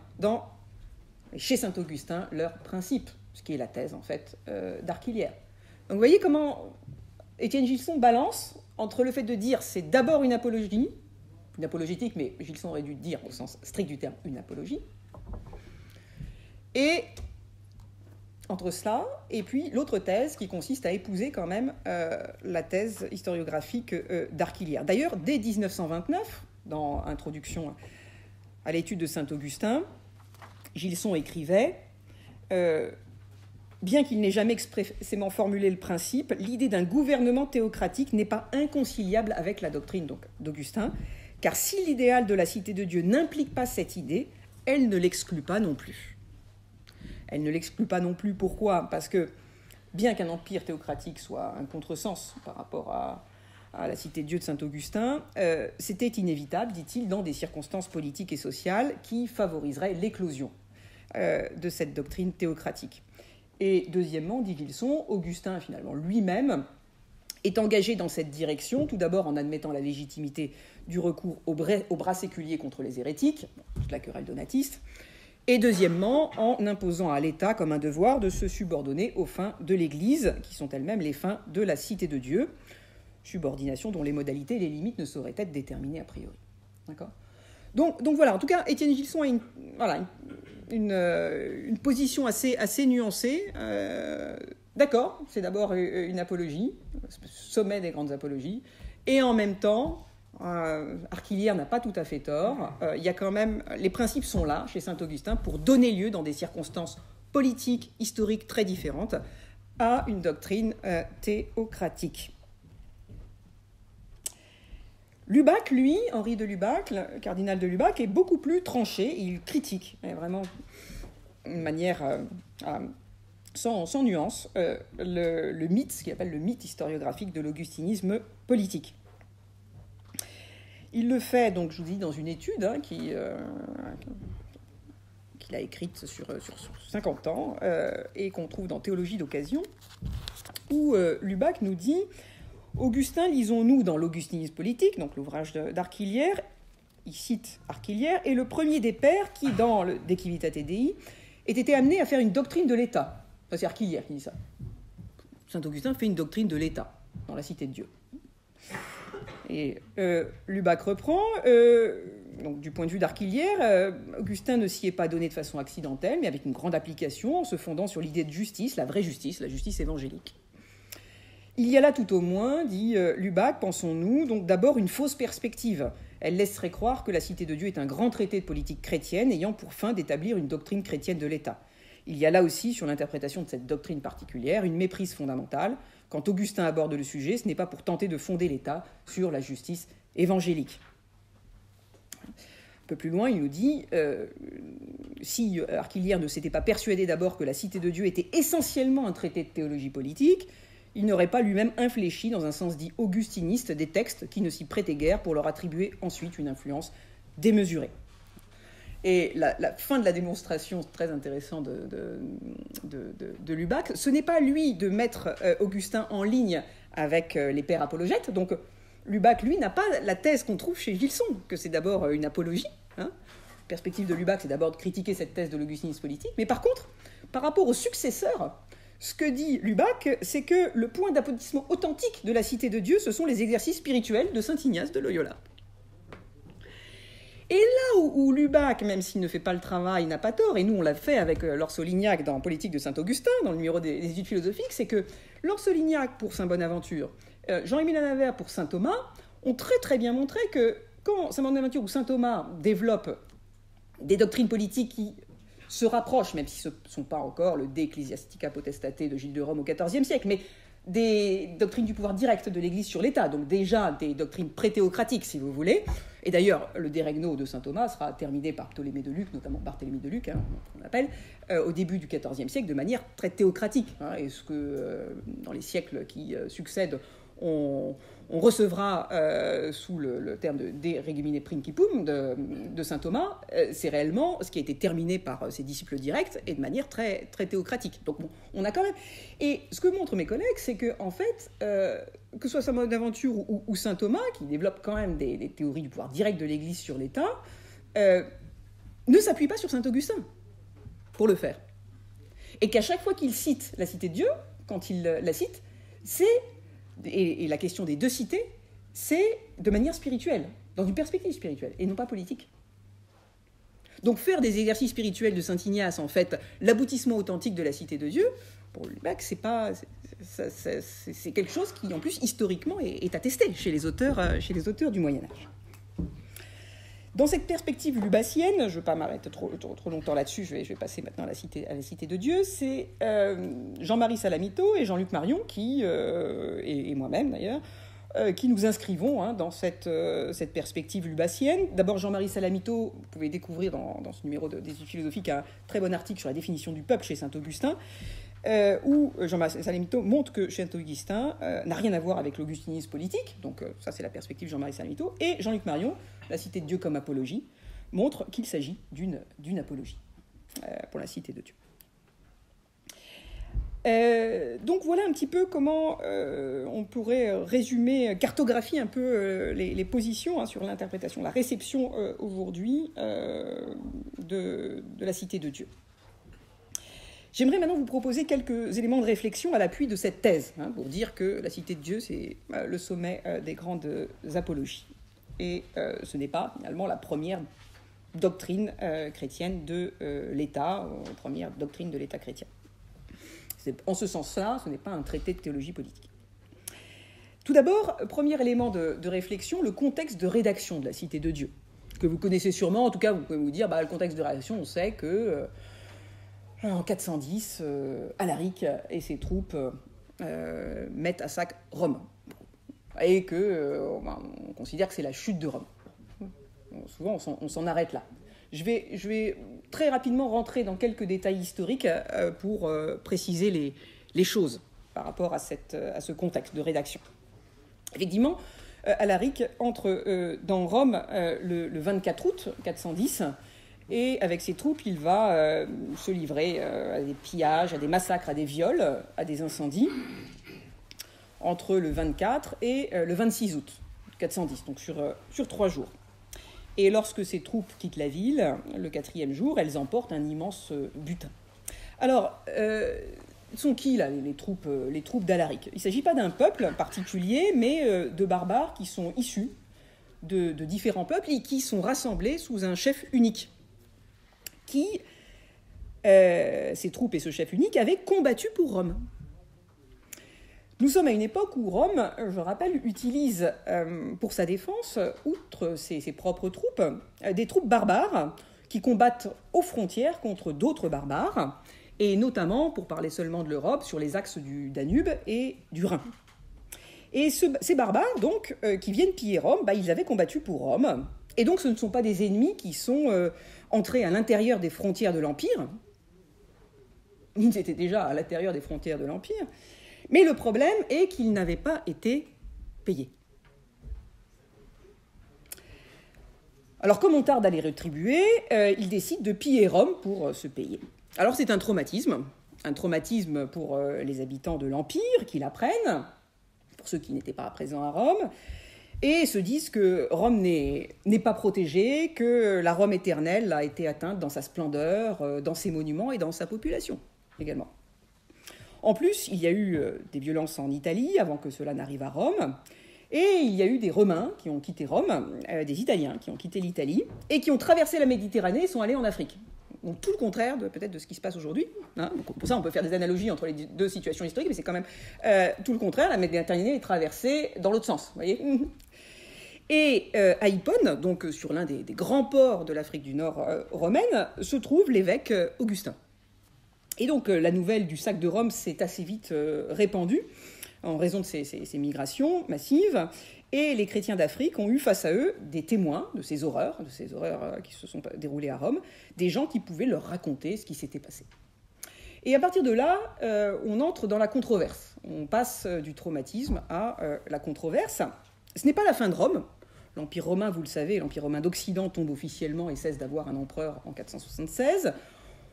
chez saint Augustin leur principe, ce qui est la thèse en fait d'Arquillière. Donc vous voyez comment Étienne Gilson balance entre le fait de dire c'est d'abord une apologétique, mais Gilson aurait dû dire au sens strict du terme une apologie, et entre cela et puis l'autre thèse qui consiste à épouser quand même la thèse historiographique d'Arquillière. D'ailleurs, dès 1929, dans Introduction à l'étude de saint Augustin, Gilson écrivait bien qu'il n'ait jamais expressément formulé le principe, l'idée d'un gouvernement théocratique n'est pas inconciliable avec la doctrine d'Augustin, car si l'idéal de la cité de Dieu n'implique pas cette idée, elle ne l'exclut pas non plus. Elle ne l'exclut pas non plus, pourquoi ? Parce que, bien qu'un empire théocratique soit un contresens par rapport à la cité de Dieu de saint Augustin, c'était inévitable, dit-il, dans des circonstances politiques et sociales qui favoriseraient l'éclosion de cette doctrine théocratique. Et deuxièmement, dit Gilson, Augustin, finalement, lui-même, est engagé dans cette direction, tout d'abord en admettant la légitimité du recours au bras séculier contre les hérétiques, toute la querelle donatiste, et deuxièmement, en imposant à l'État comme un devoir de se subordonner aux fins de l'Église, qui sont elles-mêmes les fins de la cité de Dieu, subordination dont les modalités et les limites ne sauraient être déterminées a priori. D'accord ? Donc voilà, en tout cas, Étienne Gilson a une position assez nuancée. D'accord, c'est d'abord une apologie, sommet des grandes apologies, et en même temps, Arquillière n'a pas tout à fait tort. Il y a quand même, les principes sont là chez saint Augustin pour donner lieu, dans des circonstances politiques, historiques très différentes, à une doctrine théocratique. Lubac, lui, Henri de Lubac, le cardinal de Lubac, est beaucoup plus tranché. Il critique, vraiment d'une manière sans nuance, le mythe, ce qu'il appelle le mythe historiographique de l'augustinisme politique. Il le fait, donc, je vous dis, dans une étude qu'il a écrite sur 50 ans et qu'on trouve dans Théologie d'occasion, où Lubac nous dit « Augustin, lisons-nous dans l'augustinisme politique », donc l'ouvrage d'Arquillière, il cite Arquillière, est le premier des pères qui, dans le De Civitate Dei, ait été amené à faire une doctrine de l'État. Enfin, c'est Arquillière qui dit ça. Saint Augustin fait une doctrine de l'État dans la cité de Dieu. Et Lubac reprend, donc, du point de vue d'Arquillière, Augustin ne s'y est pas donné de façon accidentelle, mais avec une grande application, en se fondant sur l'idée de justice, la vraie justice, la justice évangélique. Il y a là tout au moins, dit Lubac, pensons-nous, donc d'abord une fausse perspective. Elle laisserait croire que la Cité de Dieu est un grand traité de politique chrétienne ayant pour fin d'établir une doctrine chrétienne de l'État. Il y a là aussi, sur l'interprétation de cette doctrine particulière, une méprise fondamentale. Quand Augustin aborde le sujet, ce n'est pas pour tenter de fonder l'État sur la justice évangélique. Un peu plus loin, il nous dit si Arquillière ne s'était pas persuadé d'abord que la Cité de Dieu était essentiellement un traité de théologie politique, il n'aurait pas lui-même infléchi dans un sens dit augustiniste des textes qui ne s'y prêtaient guère pour leur attribuer ensuite une influence démesurée. Et la fin de la démonstration très intéressante de Lubac, ce n'est pas lui de mettre Augustin en ligne avec les pères apologètes. Donc Lubac, lui, n'a pas la thèse qu'on trouve chez Gilson, que c'est d'abord une apologie. La perspective de Lubac, c'est d'abord de critiquer cette thèse de l'augustinisme politique. Mais par contre, par rapport aux successeurs, ce que dit Lubac, c'est que le point d'aboutissement authentique de la cité de Dieu, ce sont les exercices spirituels de saint Ignace de Loyola. Et là où Lubac, même s'il ne fait pas le travail, n'a pas tort, et nous on l'a fait avec Laure Solignac dans Politique de Saint-Augustin, dans le numéro des études philosophiques, c'est que Laure Solignac pour Saint Bonaventure, Jean-Émile Anavert pour Saint Thomas, ont très très bien montré que quand Saint Bonaventure ou Saint Thomas développent des doctrines politiques qui se rapprochent, même si ce ne sont pas encore le De Ecclesiastica Potestate de Gilles de Rome au XIVe siècle, mais des doctrines du pouvoir direct de l'Église sur l'État, donc déjà des doctrines pré-théocratiques, si vous voulez. Et d'ailleurs, le De Regno de saint Thomas sera terminé par Ptolémée de Luc, notamment Barthélemy de Luc, on l'appelle, au début du XIVe siècle, de manière très théocratique. Et ce que, dans les siècles qui succèdent, on recevra sous le terme de De Regimine Principum de saint Thomas, c'est réellement ce qui a été terminé par ses disciples directs et de manière très, très théocratique. Donc bon, on a quand même... Et ce que montrent mes collègues, c'est que en fait, que ce soit saint Bonaventure ou saint Thomas, qui développent quand même des théories du pouvoir direct de l'Église sur l'État, ne s'appuient pas sur saint Augustin pour le faire. Et qu'à chaque fois qu'il cite la cité de Dieu, quand il la cite, c'est... Et la question des deux cités, c'est de manière spirituelle, dans une perspective spirituelle, et non pas politique. Donc faire des exercices spirituels de saint Ignace, en fait, l'aboutissement authentique de la cité de Dieu, pour Lubac, c'est quelque chose qui, en plus, historiquement, est attesté chez les auteurs du Moyen-Âge. Dans cette perspective lubacienne, je ne vais pas m'arrêter trop longtemps là-dessus, je vais passer maintenant à la cité de Dieu, c'est Jean-Marie Salamito et Jean-Luc Marion, et moi-même d'ailleurs, qui nous inscrivons dans cette perspective lubacienne. D'abord, Jean-Marie Salamito, vous pouvez découvrir dans ce numéro des études philosophiques un très bon article sur la définition du peuple chez Saint-Augustin, où Jean-Marie Salamito montre que Saint-Augustin n'a rien à voir avec l'augustinisme politique, donc ça c'est la perspective de Jean-Marie Salamito, et Jean-Luc Marion, la cité de Dieu comme apologie, montre qu'il s'agit d'une apologie pour la cité de Dieu. Donc voilà un petit peu comment on pourrait résumer, cartographier un peu les positions sur l'interprétation, la réception aujourd'hui de la cité de Dieu. J'aimerais maintenant vous proposer quelques éléments de réflexion à l'appui de cette thèse, pour dire que la cité de Dieu, c'est le sommet des grandes apologies. Et ce n'est pas, finalement, la première doctrine chrétienne de l'État, première doctrine de l'État chrétien. En ce sens-là, ce n'est pas un traité de théologie politique. Tout d'abord, premier élément de réflexion, le contexte de rédaction de la cité de Dieu, que vous connaissez sûrement. En tout cas, vous pouvez vous dire, le contexte de rédaction, on sait que... en 410, Alaric et ses troupes mettent à sac Rome. Et on considère que c'est la chute de Rome. Souvent, on s'en arrête là. Je vais très rapidement rentrer dans quelques détails historiques pour préciser les choses par rapport à ce contexte de rédaction. Effectivement, Alaric entre dans Rome le 24 août 410, et avec ses troupes, il va se livrer à des pillages, à des massacres, à des viols, à des incendies, entre le 24 et le 26 août 410, donc sur 3 jours. Et lorsque ces troupes quittent la ville, le 4e jour, elles emportent un immense butin. Alors, sont qui là, les troupes d'Alaric ? Il ne s'agit pas d'un peuple particulier, mais de barbares qui sont issus de différents peuples et qui sont rassemblés sous un chef unique. Ces troupes et ce chef unique avaient combattu pour Rome. Nous sommes à une époque où Rome, je rappelle, utilise pour sa défense, outre ses propres troupes, des troupes barbares qui combattent aux frontières contre d'autres barbares, et notamment, pour parler seulement de l'Europe, sur les axes du Danube et du Rhin. Et ces barbares, donc, qui viennent piller Rome, ils avaient combattu pour Rome, et donc ce ne sont pas des ennemis qui sont entrés à l'intérieur des frontières de l'Empire. Ils étaient déjà à l'intérieur des frontières de l'Empire. Mais le problème est qu'ils n'avaient pas été payés. Alors, comme on tarde à les rétribuer, ils décident de piller Rome pour se payer. Alors, c'est un traumatisme pour les habitants de l'Empire qui l'apprennent, pour ceux qui n'étaient pas présents à Rome, et se disent que Rome n'est pas protégée, que la Rome éternelle a été atteinte dans sa splendeur, dans ses monuments et dans sa population également. En plus, il y a eu des violences en Italie avant que cela n'arrive à Rome, et il y a eu des Romains qui ont quitté Rome, des Italiens qui ont quitté l'Italie, et qui ont traversé la Méditerranée et sont allés en Afrique. Donc tout le contraire peut-être de ce qui se passe aujourd'hui. Hein. Pour ça, on peut faire des analogies entre les deux situations historiques, mais c'est quand même tout le contraire. La Méditerranée est traversée dans l'autre sens, vous voyez. Et à Hippone, donc sur l'un des grands ports de l'Afrique du Nord romaine, se trouve l'évêque Augustin. Et donc la nouvelle du sac de Rome s'est assez vite répandue en raison de ces migrations massives. Et les chrétiens d'Afrique ont eu face à eux des témoins de ces horreurs qui se sont déroulées à Rome, des gens qui pouvaient leur raconter ce qui s'était passé. Et à partir de là, on entre dans la controverse. On passe du traumatisme à la controverse. Ce n'est pas la fin de Rome. L'Empire romain, vous le savez, l'Empire romain d'Occident tombe officiellement et cesse d'avoir un empereur en 476.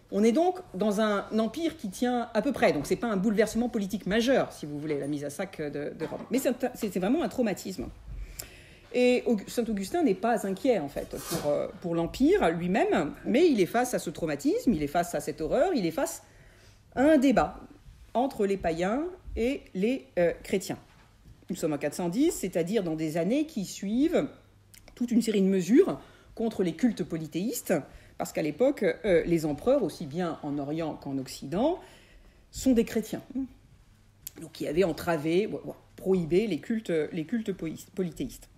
On est donc dans un empire qui tient à peu près. Donc ce n'est pas un bouleversement politique majeur, si vous voulez, la mise à sac de Rome. Mais c'est vraiment un traumatisme. Et Saint Augustin n'est pas inquiet, en fait, pour l'Empire lui-même, mais il est face à ce traumatisme, il est face à cette horreur, il est face à un débat entre les païens et les chrétiens. Nous sommes en 410, c'est-à-dire dans des années qui suivent toute une série de mesures contre les cultes polythéistes, parce qu'à l'époque, les empereurs, aussi bien en Orient qu'en Occident, sont des chrétiens. Donc qui avaient entravé, prohibé les cultes polythéistes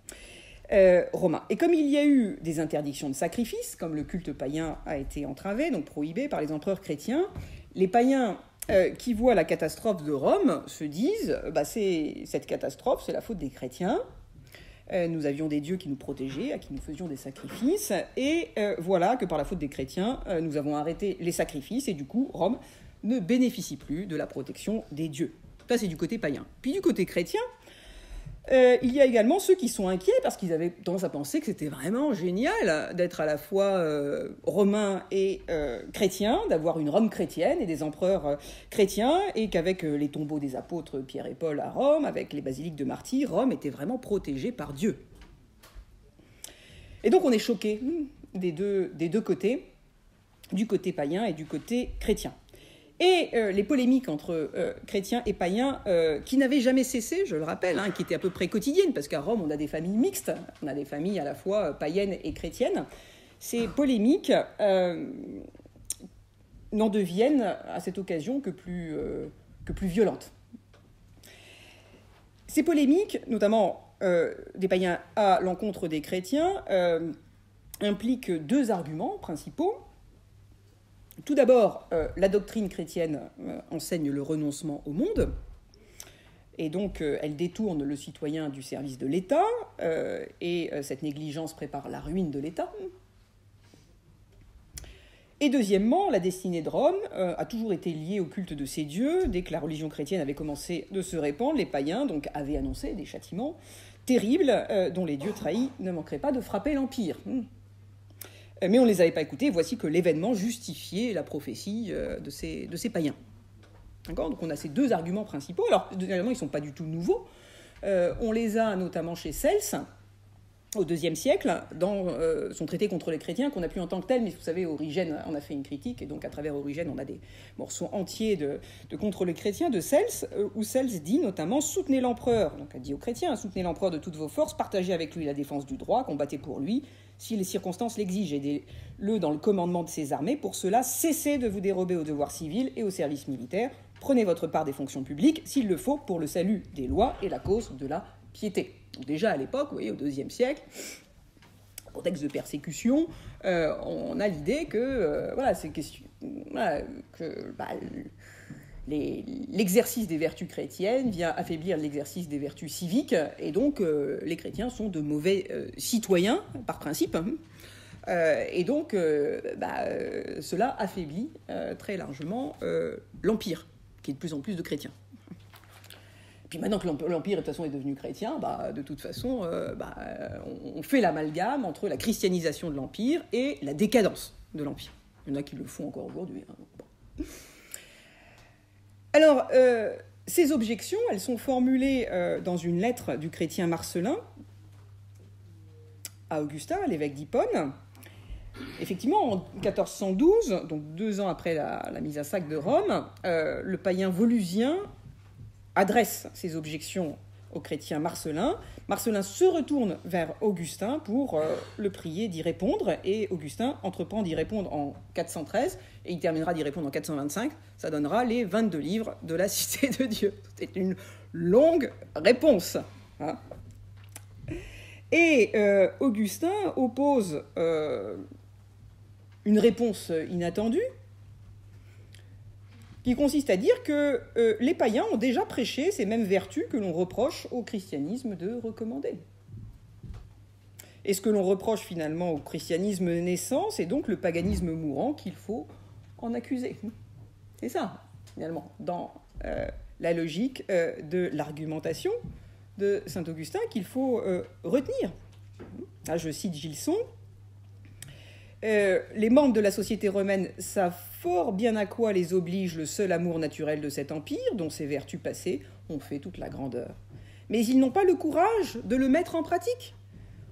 romains. Et comme il y a eu des interdictions de sacrifices, comme le culte païen a été entravé, donc prohibé par les empereurs chrétiens, les païens qui voient la catastrophe de Rome se disent cette catastrophe, c'est la faute des chrétiens. Nous avions des dieux qui nous protégeaient, à qui nous faisions des sacrifices, et voilà que par la faute des chrétiens, nous avons arrêté les sacrifices, et du coup, Rome ne bénéficie plus de la protection des dieux. Ça, c'est du côté païen. Puis du côté chrétien, il y a également ceux qui sont inquiets, parce qu'ils avaient tendance à penser que c'était vraiment génial d'être à la fois romain et chrétien, d'avoir une Rome chrétienne et des empereurs chrétiens, et qu'avec les tombeaux des apôtres Pierre et Paul à Rome, avec les basiliques de martyrs, Rome était vraiment protégée par Dieu. Et donc on est choqués des deux côtés, du côté païen et du côté chrétien. Et les polémiques entre chrétiens et païens, qui n'avaient jamais cessé, je le rappelle, qui étaient à peu près quotidiennes, parce qu'à Rome, on a des familles mixtes, on a des familles à la fois païennes et chrétiennes. Ces polémiques n'en deviennent, à cette occasion, que plus violentes. Ces polémiques, notamment des païens à l'encontre des chrétiens, impliquent deux arguments principaux. Tout d'abord, la doctrine chrétienne enseigne le renoncement au monde, et donc elle détourne le citoyen du service de l'État, et cette négligence prépare la ruine de l'État. Et deuxièmement, la destinée de Rome a toujours été liée au culte de ses dieux. Dès que la religion chrétienne avait commencé de se répandre, les païens donc, avaient annoncé des châtiments terribles dont les dieux trahis ne manqueraient pas de frapper l'Empire. Mais on ne les avait pas écoutés. Voici que l'événement justifiait la prophétie de ces païens. D'accord ? Donc on a ces deux arguments principaux. Alors, évidemment, ils ne sont pas du tout nouveaux. On les a notamment chez Cels, au IIe siècle, dans son traité contre les chrétiens, qu'on n'a plus en tant que tel, mais vous savez, Origène en a fait une critique, et donc à travers Origène, on a des morceaux entiers de contre les chrétiens, de Cels, où Cels dit notamment « Soutenez l'empereur », donc elle dit aux chrétiens, « Soutenez l'empereur de toutes vos forces, partagez avec lui la défense du droit, combattez pour lui, si les circonstances l'exigent, aidez-le dans le commandement de ses armées. Pour cela, cessez de vous dérober au devoir civil et au service militaire. Prenez votre part des fonctions publiques, s'il le faut, pour le salut des lois et la cause de la piété. » Donc déjà à l'époque, vous voyez, au IIe siècle, en contexte de persécution, on a l'idée que, l'exercice des vertus chrétiennes vient affaiblir l'exercice des vertus civiques, et donc les chrétiens sont de mauvais citoyens, par principe, et donc cela affaiblit très largement l'Empire, qui est de plus en plus de chrétiens. Puis maintenant que l'Empire, de toute façon, est devenu chrétien, de toute façon, on fait l'amalgame entre la christianisation de l'Empire et la décadence de l'Empire. Il y en a qui le font encore aujourd'hui. Bon. Alors, ces objections, elles sont formulées dans une lettre du chrétien Marcellin, à Augustin, l'évêque d'Hippone. Effectivement, en 1412, donc 2 ans après la mise à sac de Rome, le païen volusien adresse ses objections au chrétien Marcellin. Marcellin se retourne vers Augustin pour le prier d'y répondre, et Augustin entreprend d'y répondre en 413, et il terminera d'y répondre en 425. Ça donnera les 22 livres de la Cité de Dieu. C'est une longue réponse. Hein. Et Augustin oppose une réponse inattendue, qui consiste à dire que les païens ont déjà prêché ces mêmes vertus que l'on reproche au christianisme de recommander. Et ce que l'on reproche finalement au christianisme naissant, c'est donc le paganisme mourant qu'il faut en accuser. C'est ça, finalement, dans la logique de l'argumentation de saint Augustin qu'il faut retenir. Là, je cite Gilson. Les membres de la société romaine savent fort bien à quoi les oblige le seul amour naturel de cet empire, dont ses vertus passées ont fait toute la grandeur. Mais ils n'ont pas le courage de le mettre en pratique.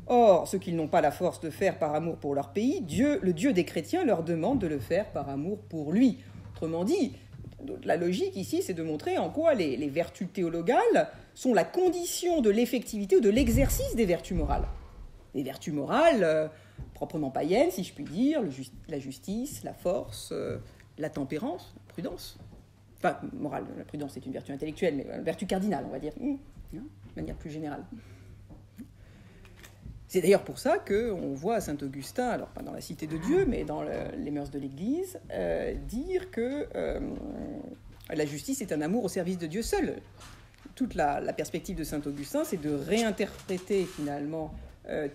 Or, ce qu'ils n'ont pas la force de faire par amour pour leur pays, le Dieu des chrétiens leur demande de le faire par amour pour lui. Autrement dit, la logique ici, c'est de montrer en quoi les vertus théologales sont la condition de l'effectivité ou de l'exercice des vertus morales. Les vertus morales proprement païennes, si je puis dire, la justice, la force, la tempérance, la prudence. Enfin, morale, la prudence est une vertu intellectuelle, mais une vertu cardinale, on va dire, de manière plus générale. C'est d'ailleurs pour ça qu'on voit saint Augustin, alors pas dans la Cité de Dieu, mais dans les mœurs de l'Église, dire que la justice est un amour au service de Dieu seul. Toute la perspective de saint Augustin, c'est de réinterpréter finalement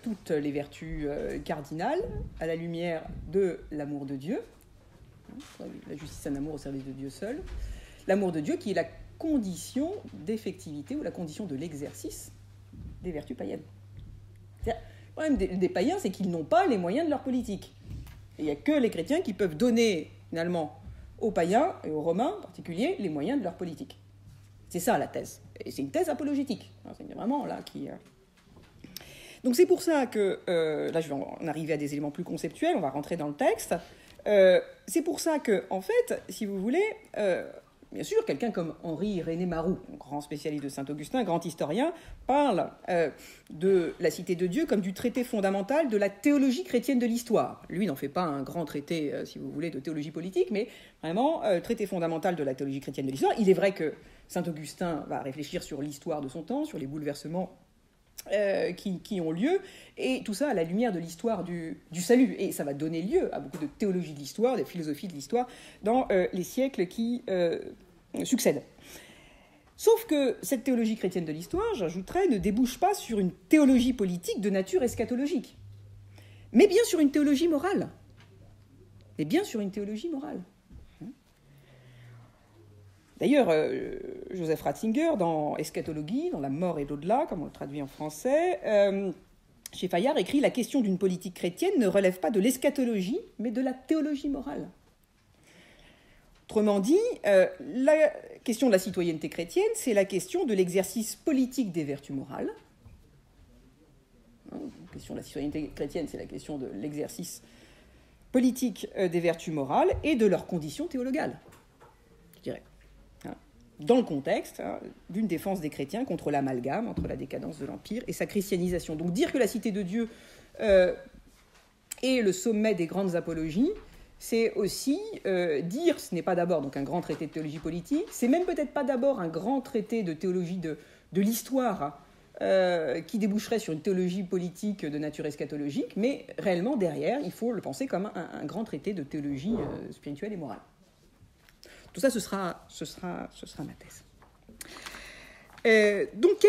toutes les vertus cardinales à la lumière de l'amour de Dieu. La justice est un amour au service de Dieu seul. L'amour de Dieu qui est la condition d'effectivité ou la condition de l'exercice des vertus païennes. Le problème des païens, c'est qu'ils n'ont pas les moyens de leur politique. Et il n'y a que les chrétiens qui peuvent donner, finalement, aux païens, et aux romains en particulier, les moyens de leur politique. C'est ça, la thèse. Et c'est une thèse apologétique. C'est vraiment là qui... Donc c'est pour ça que... là, je vais en arriver à des éléments plus conceptuels, on va rentrer dans le texte. C'est pour ça que, en fait, si vous voulez... Bien sûr, quelqu'un comme Henri-Irénée Maroux, grand spécialiste de Saint-Augustin, grand historien, parle de la Cité de Dieu comme du traité fondamental de la théologie chrétienne de l'histoire. Lui n'en fait pas un grand traité, si vous voulez, de théologie politique, mais vraiment traité fondamental de la théologie chrétienne de l'histoire. Il est vrai que Saint-Augustin va réfléchir sur l'histoire de son temps, sur les bouleversements qui ont lieu, et tout ça à la lumière de l'histoire du salut. Et ça va donner lieu à beaucoup de théologie de l'histoire, de philosophie de l'histoire, dans les siècles qui succèdent. Sauf que cette théologie chrétienne de l'histoire, j'ajouterais, ne débouche pas sur une théologie politique de nature eschatologique, mais bien sur une théologie morale. Mais bien sur une théologie morale. D'ailleurs, Joseph Ratzinger, dans Eschatologie, dans La mort et l'au-delà, comme on le traduit en français, chez Fayard, écrit « La question d'une politique chrétienne ne relève pas de l'eschatologie, mais de la théologie morale ». Autrement dit, la question de la citoyenneté chrétienne, c'est la question de l'exercice politique des vertus morales. La question de la citoyenneté chrétienne, c'est la question de l'exercice politique des vertus morales et de leurs conditions théologales, je dirais. Dans le contexte d'une défense des chrétiens contre l'amalgame entre la décadence de l'Empire et sa christianisation. Donc dire que la Cité de Dieu est le sommet des grandes apologies, c'est aussi dire, ce n'est pas d'abord donc un grand traité de théologie politique, c'est même peut-être pas d'abord un grand traité de théologie de l'histoire qui déboucherait sur une théologie politique de nature eschatologique, mais réellement derrière, il faut le penser comme un grand traité de théologie spirituelle et morale. Tout ça, ce sera ma thèse. Donc,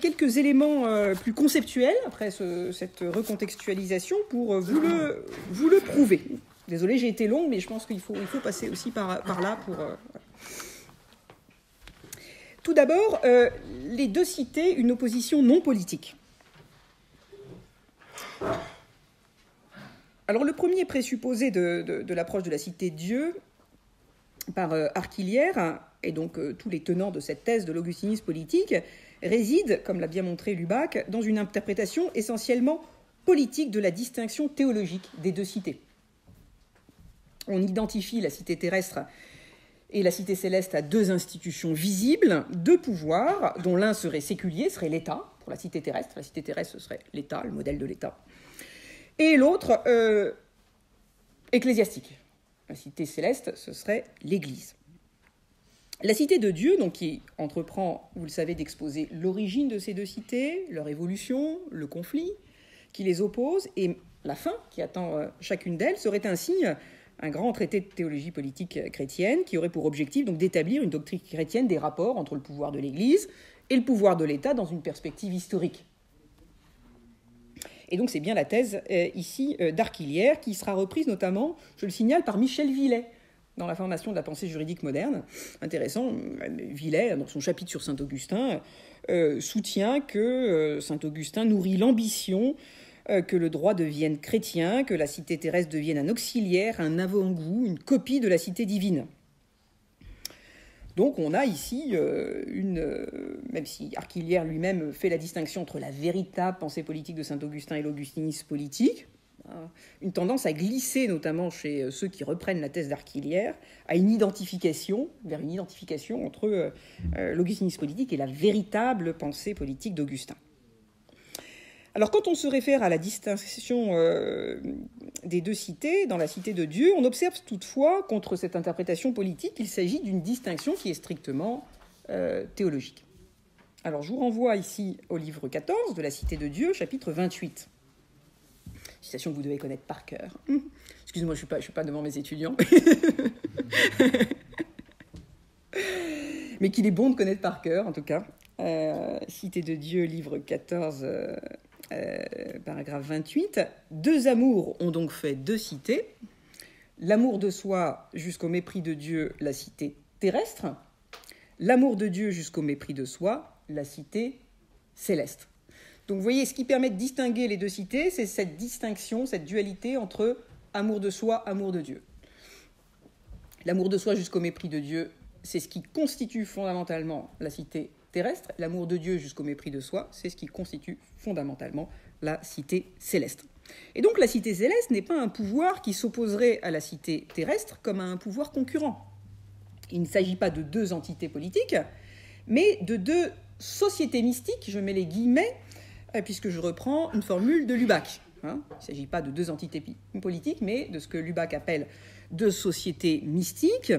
quelques éléments plus conceptuels, après cette recontextualisation, pour vous le prouver. Désolée, j'ai été longue, mais je pense qu'il faut passer aussi par là pour... Tout d'abord, les deux citer une opposition non politique. Alors, le premier présupposé de l'approche de la Cité de Dieu par Arquillière, et donc tous les tenants de cette thèse de l'augustinisme politique, réside, comme l'a bien montré Lubac, dans une interprétation essentiellement politique de la distinction théologique des deux cités. On identifie la cité terrestre et la cité céleste à deux institutions visibles, deux pouvoirs, dont l'un serait séculier, serait l'État, pour la cité terrestre. La cité terrestre, ce serait l'État, le modèle de l'État. Et l'autre, ecclésiastique. La cité céleste, ce serait l'Église. La cité de Dieu, donc, qui entreprend, vous le savez, d'exposer l'origine de ces deux cités, leur évolution, le conflit qui les oppose, et la fin qui attend chacune d'elles, serait ainsi un grand traité de théologie politique chrétienne qui aurait pour objectif donc d'établir une doctrine chrétienne des rapports entre le pouvoir de l'Église et le pouvoir de l'État dans une perspective historique. Et donc c'est bien la thèse ici d'Arquillière qui sera reprise notamment, je le signale, par Michel Villet dans la formation de la pensée juridique moderne. Intéressant, Villet, dans son chapitre sur Saint-Augustin, soutient que Saint-Augustin nourrit l'ambition que le droit devienne chrétien, que la cité terrestre devienne un auxiliaire, un avant-goût, une copie de la cité divine. Donc on a ici même si Arquillière lui-même fait la distinction entre la véritable pensée politique de Saint-Augustin et l'augustinisme politique, une tendance à glisser, notamment chez ceux qui reprennent la thèse d'Arquillière, vers une identification entre l'augustinisme politique et la véritable pensée politique d'Augustin. Alors quand on se réfère à la distinction des deux cités, dans la cité de Dieu, on observe toutefois, contre cette interprétation politique, qu'il s'agit d'une distinction qui est strictement théologique. Alors je vous renvoie ici au livre 14 de la cité de Dieu, chapitre 28. Citation que vous devez connaître par cœur. Excusez-moi, je ne suis pas devant mes étudiants. Mais qu'il est bon de connaître par cœur, en tout cas. Cité de Dieu, livre 14, paragraphe 28. Deux amours ont donc fait deux cités. L'amour de soi jusqu'au mépris de Dieu, la cité terrestre. L'amour de Dieu jusqu'au mépris de soi, la cité céleste. Donc vous voyez, ce qui permet de distinguer les deux cités, c'est cette distinction, cette dualité entre amour de soi, amour de Dieu. L'amour de soi jusqu'au mépris de Dieu, c'est ce qui constitue fondamentalement la cité terrestre. L'amour de Dieu jusqu'au mépris de soi, c'est ce qui constitue fondamentalement la cité céleste. Et donc la cité céleste n'est pas un pouvoir qui s'opposerait à la cité terrestre comme à un pouvoir concurrent. Il ne s'agit pas de deux entités politiques, mais de deux sociétés mystiques, je mets les guillemets, puisque je reprends une formule de Lubac. Il ne s'agit pas de deux entités politiques, mais de ce que Lubac appelle deux sociétés mystiques.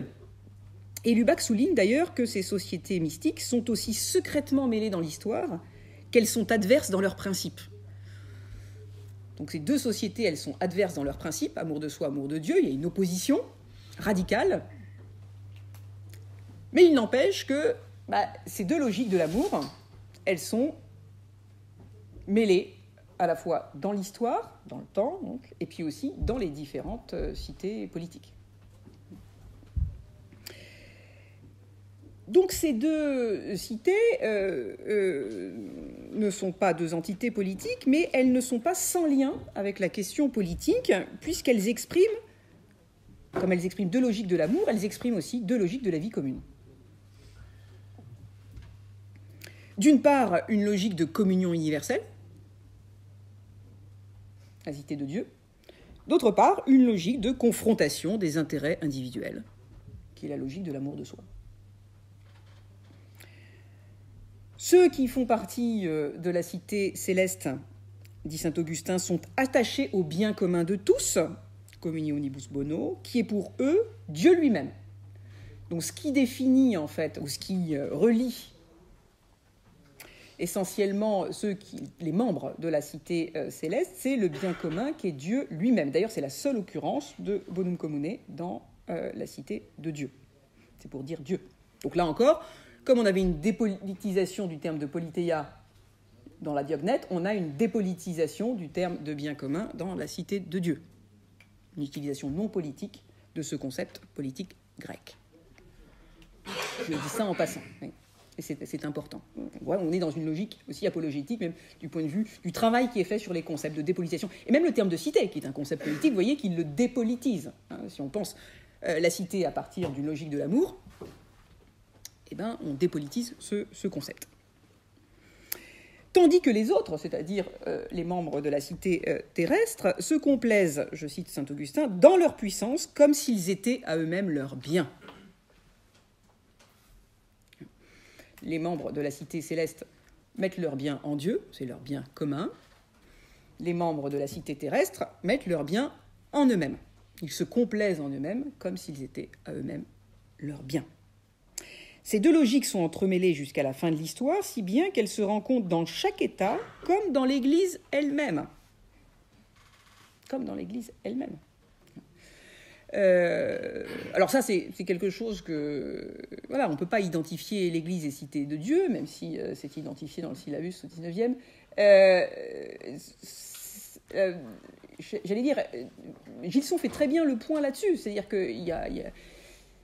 Et Lubac souligne d'ailleurs que ces sociétés mystiques sont aussi secrètement mêlées dans l'histoire qu'elles sont adverses dans leurs principes. Donc ces deux sociétés, elles sont adverses dans leurs principes, amour de soi, amour de Dieu, il y a une opposition radicale. Mais il n'empêche que ces deux logiques de l'amour, elles sont mêlées à la fois dans l'histoire, dans le temps, donc, et puis aussi dans les différentes cités politiques. Donc ces deux cités ne sont pas deux entités politiques, mais elles ne sont pas sans lien avec la question politique, puisqu'elles expriment, comme elles expriment deux logiques de l'amour, elles expriment aussi deux logiques de la vie commune. D'une part, une logique de communion universelle, la cité de Dieu. D'autre part, une logique de confrontation des intérêts individuels, qui est la logique de l'amour de soi. Ceux qui font partie de la cité céleste, dit saint Augustin, sont attachés au bien commun de tous, communionibus bono, qui est pour eux Dieu lui-même. Donc ce qui définit en fait, ou ce qui relie essentiellement les membres de la cité céleste, c'est le bien commun qui est Dieu lui-même. D'ailleurs, c'est la seule occurrence de bonum commune dans la cité de Dieu. C'est pour dire Dieu. Donc là encore, comme on avait une dépolitisation du terme de politeia dans la Diognète, on a une dépolitisation du terme de bien commun dans la cité de Dieu. Une utilisation non politique de ce concept politique grec. Je dis ça en passant. Oui. Et c'est important. On est dans une logique aussi apologétique, même du point de vue du travail qui est fait sur les concepts de dépolitisation. Et même le terme de cité, qui est un concept politique, vous voyez qu'il le dépolitise. Si on pense la cité à partir d'une logique de l'amour, on dépolitise ce concept. Tandis que les autres, c'est-à-dire les membres de la cité terrestre, se complaisent, je cite saint Augustin, dans leur puissance, comme s'ils étaient à eux-mêmes leurs biens. Les membres de la cité céleste mettent leurs biens en Dieu, c'est leur bien commun. Les membres de la cité terrestre mettent leurs biens en eux-mêmes. Ils se complaisent en eux-mêmes, comme s'ils étaient à eux-mêmes leurs biens. Ces deux logiques sont entremêlées jusqu'à la fin de l'histoire, si bien qu'elles se rencontrent dans chaque État, comme dans l'Église elle-même. Comme dans l'Église elle-même. Alors ça, c'est quelque chose que... Voilà, on ne peut pas identifier l'Église et cité de Dieu, même si c'est identifié dans le syllabus au XIXe. J'allais dire, Gilson fait très bien le point là-dessus, c'est-à-dire qu'il y a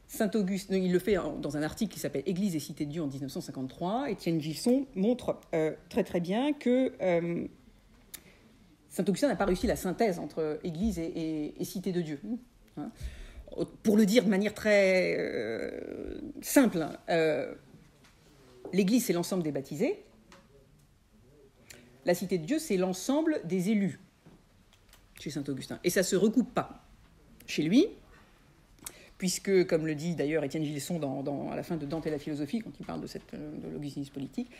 Saint Augustin, il le fait dans un article qui s'appelle « Église et cité de Dieu » en 1953. Étienne Gilson montre très très bien que Saint Augustin n'a pas réussi la synthèse entre Église et cité de Dieu. Hein. Pour le dire de manière très simple, l'Église c'est l'ensemble des baptisés, la cité de Dieu c'est l'ensemble des élus chez Saint Augustin. Et ça ne se recoupe pas chez lui, puisque, comme le dit d'ailleurs Étienne Gilson à la fin de Dante et la philosophie, quand il parle de l'augustinisme politique,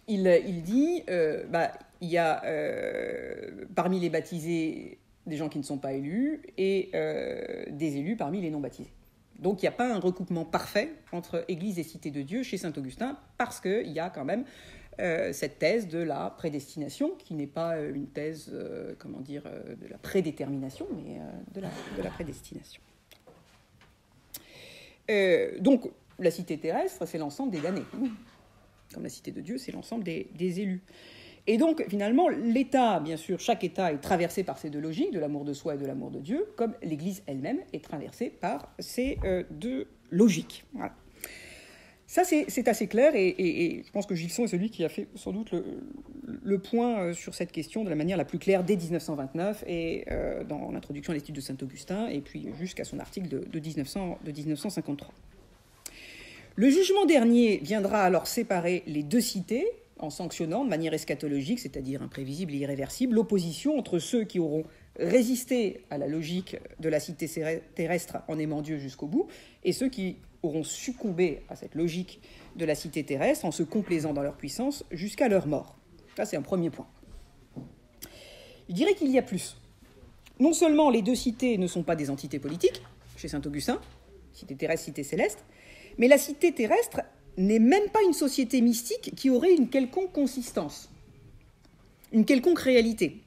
il dit il y a parmi les baptisés des gens qui ne sont pas élus et des élus parmi les non baptisés. Donc il n'y a pas un recoupement parfait entre Église et cité de Dieu chez Saint Augustin, parce qu'il y a quand même cette thèse de la prédestination, qui n'est pas une thèse, de la prédétermination, mais de la prédestination. Donc, la cité terrestre, c'est l'ensemble des damnés. Comme la cité de Dieu, c'est l'ensemble des élus. Et donc, finalement, l'État, bien sûr, chaque État est traversé par ces deux logiques, de l'amour de soi et de l'amour de Dieu, comme l'Église elle-même est traversée par ces deux logiques. Voilà. Ça, c'est assez clair, et je pense que Gilson est celui qui a fait sans doute le point sur cette question de la manière la plus claire dès 1929, et dans l'introduction à l'étude de Saint-Augustin, et puis jusqu'à son article de 1953. Le jugement dernier viendra alors séparer les deux cités, en sanctionnant de manière eschatologique, c'est-à-dire imprévisible et irréversible, l'opposition entre ceux qui auront résisté à la logique de la cité terrestre en aimant Dieu jusqu'au bout, et ceux qui auront succombé à cette logique de la cité terrestre en se complaisant dans leur puissance jusqu'à leur mort. Ça, c'est un premier point. Je dirais qu'il y a plus. Non seulement les deux cités ne sont pas des entités politiques, chez Saint-Augustin, cité terrestre, cité céleste, mais la cité terrestre n'est même pas une société mystique qui aurait une quelconque consistance, une quelconque réalité.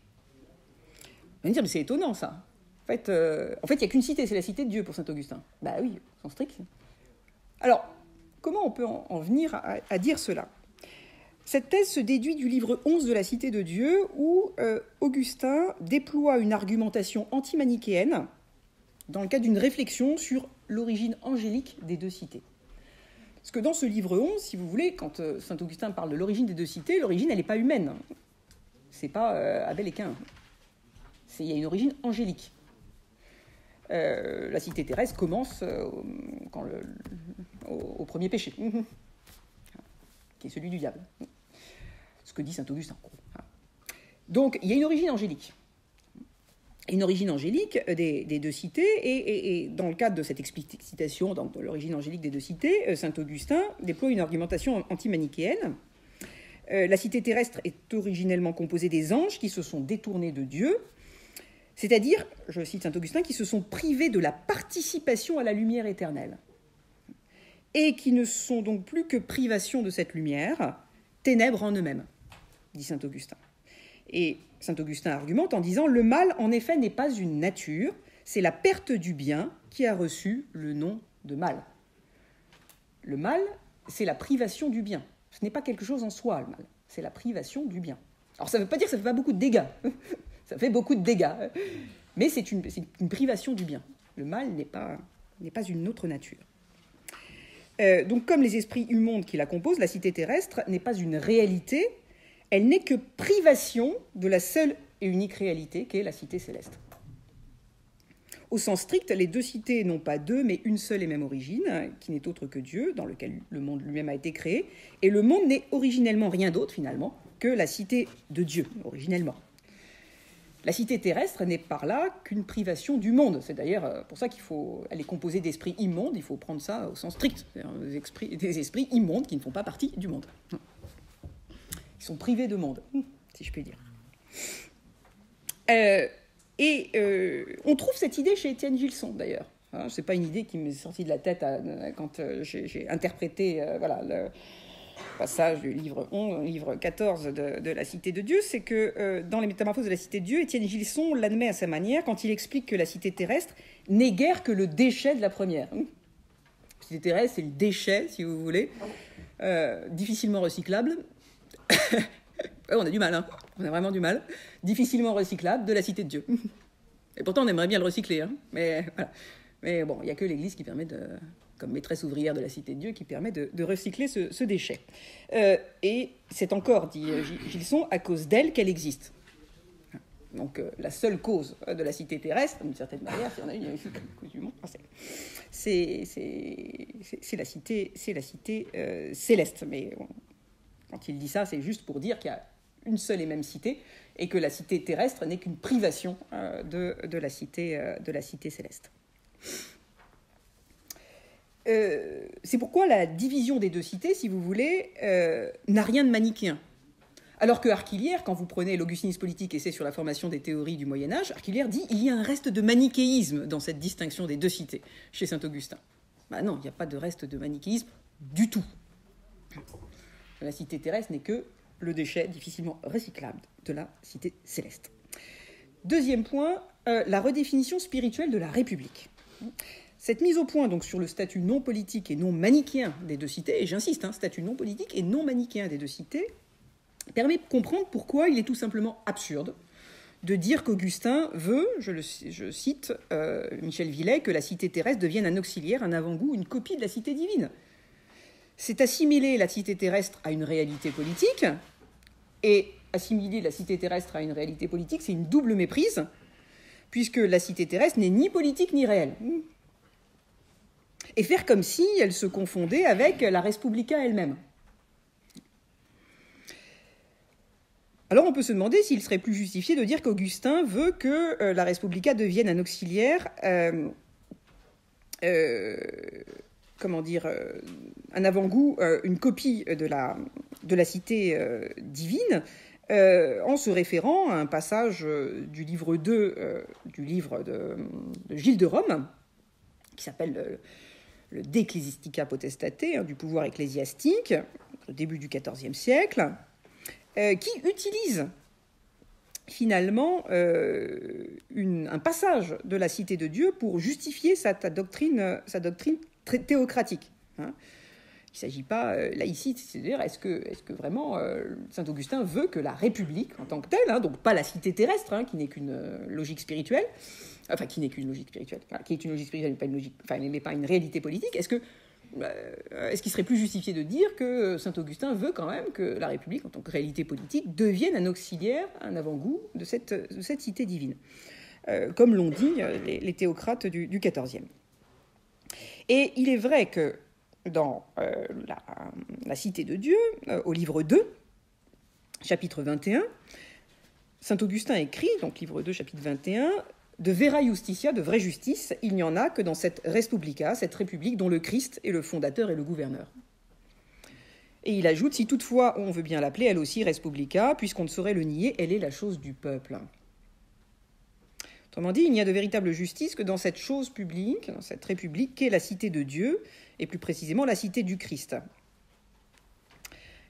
On va dire, mais c'est étonnant, ça. En fait, il n'y a qu'une cité, c'est la cité de Dieu pour Saint-Augustin. Bah oui, au sens strict. Alors, comment on peut en venir à dire cela ? Cette thèse se déduit du livre 11 de la Cité de Dieu, où Augustin déploie une argumentation anti-manichéenne dans le cadre d'une réflexion sur l'origine angélique des deux cités. Parce que dans ce livre 11, si vous voulez, quand saint Augustin parle de l'origine des deux cités, l'origine, elle n'est pas humaine. C'est pas Abel et Caïn. Il y a une origine angélique. La cité terrestre commence au premier péché, qui est celui du diable. Ce que dit saint Augustin. Donc, il y a une origine angélique. Une origine angélique des deux cités, et dans le cadre de cette explicitation de l'origine angélique des deux cités, saint Augustin déploie une argumentation anti-manichéenne. La cité terrestre est originellement composée des anges qui se sont détournés de Dieu, c'est-à-dire, je cite saint Augustin, qui se sont privés de la participation à la lumière éternelle, et qui ne sont donc plus que privation de cette lumière, ténèbres en eux-mêmes, dit saint Augustin. Et saint Augustin argumente en disant « Le mal, en effet, n'est pas une nature, c'est la perte du bien qui a reçu le nom de mal. » Le mal, c'est la privation du bien. Ce n'est pas quelque chose en soi, le mal. C'est la privation du bien. Alors, ça ne veut pas dire que ça ne fait pas beaucoup de dégâts. Ça fait beaucoup de dégâts. Mais c'est une privation du bien. Le mal n'est pas une autre nature. Donc, comme les esprits immondes qui la composent, la cité terrestre n'est pas une réalité, elle n'est que privation de la seule et unique réalité qu'est la cité céleste. Au sens strict, les deux cités n'ont pas deux, mais une seule et même origine, qui n'est autre que Dieu, dans lequel le monde lui-même a été créé, et le monde n'est originellement rien d'autre, finalement, que la cité de Dieu, originellement. La cité terrestre n'est par là qu'une privation du monde. C'est d'ailleurs pour ça qu'elle est composée d'esprits immondes. Il faut prendre ça au sens strict. Des esprits immondes qui ne font pas partie du monde. Ils sont privés de monde, si je puis dire. On trouve cette idée chez Étienne Gilson, d'ailleurs. Ce n'est pas une idée qui m'est sortie de la tête quand j'ai interprété le passage du livre 11, livre 14 de la Cité de Dieu. C'est que dans les Métamorphoses de la Cité de Dieu, Étienne Gilson l'admet à sa manière quand il explique que la cité terrestre n'est guère que le déchet de la première. La cité terrestre, c'est le déchet, si vous voulez, difficilement recyclable. On a du mal, hein. On a vraiment du mal. Difficilement recyclable de la Cité de Dieu. Et pourtant, on aimerait bien le recycler, hein. Mais voilà. Mais bon, il n'y a que l'Église qui permet comme maîtresse ouvrière de la Cité de Dieu, qui permet de recycler ce déchet. Et c'est encore, dit Gilson, à cause d'elle qu'elle existe. Donc la seule cause de la cité terrestre, d'une certaine manière, s'il y en a une, il y a une cause du monde. C'est la cité céleste. Mais quand il dit ça, c'est juste pour dire qu'il y a une seule et même cité, et que la cité terrestre n'est qu'une privation de la cité céleste. C'est pourquoi la division des deux cités, si vous voulez, n'a rien de manichéen. Alors que Arquillière, quand vous prenez l'Augustinisme politique, essai sur la formation des théories du Moyen-Âge, Arquillière dit qu'il y a un reste de manichéisme dans cette distinction des deux cités chez Saint-Augustin. Ben non, il n'y a pas de reste de manichéisme du tout. La cité terrestre n'est que le déchet difficilement recyclable de la cité céleste. Deuxième point, la redéfinition spirituelle de la République. Cette mise au point donc sur le statut non politique et non manichéen des deux cités, et j'insiste, statut non politique et non manichéen des deux cités, permet de comprendre pourquoi il est tout simplement absurde de dire qu'Augustin veut, je cite Michel Villet, que la cité terrestre devienne un auxiliaire, un avant-goût, une copie de la cité divine. C'est assimiler la cité terrestre à une réalité politique, et assimiler la cité terrestre à une réalité politique, c'est une double méprise, puisque la cité terrestre n'est ni politique ni réelle. Et faire comme si elle se confondait avec la res publica elle-même. Alors on peut se demander s'il serait plus justifié de dire qu'Augustin veut que la res publica devienne un auxiliaire, un avant-goût, une copie de la cité divine, en se référant à un passage du livre 2 du livre de Gilles de Rome, qui s'appelle le De Ecclesiastica Potestate, du pouvoir ecclésiastique, au début du XIVe siècle, qui utilise finalement un passage de la Cité de Dieu pour justifier sa doctrine théocratique. Il ne s'agit pas, là ici, c'est-à-dire est-ce que vraiment Saint-Augustin veut que la République en tant que telle, donc pas la cité terrestre, qui n'est qu'une logique spirituelle, qui est une logique spirituelle, mais pas une réalité politique, est-ce qu'il serait plus justifié de dire que Saint-Augustin veut quand même que la République, en tant que réalité politique, devienne un auxiliaire, un avant-goût de cette cité divine, comme l'ont dit les théocrates du XIVe. Et il est vrai que dans la Cité de Dieu, au livre 2, chapitre 21, Saint-Augustin écrit, donc livre 2, chapitre 21, « De vera justitia, de vraie justice, il n'y en a que dans cette res publica, cette république dont le Christ est le fondateur et le gouverneur. » Et il ajoute « Si toutefois on veut bien l'appeler, elle aussi res publica, puisqu'on ne saurait le nier, elle est la chose du peuple. » Autrement dit, il n'y a de véritable justice que dans cette chose publique, dans cette république qu'est la cité de Dieu, et plus précisément la cité du Christ.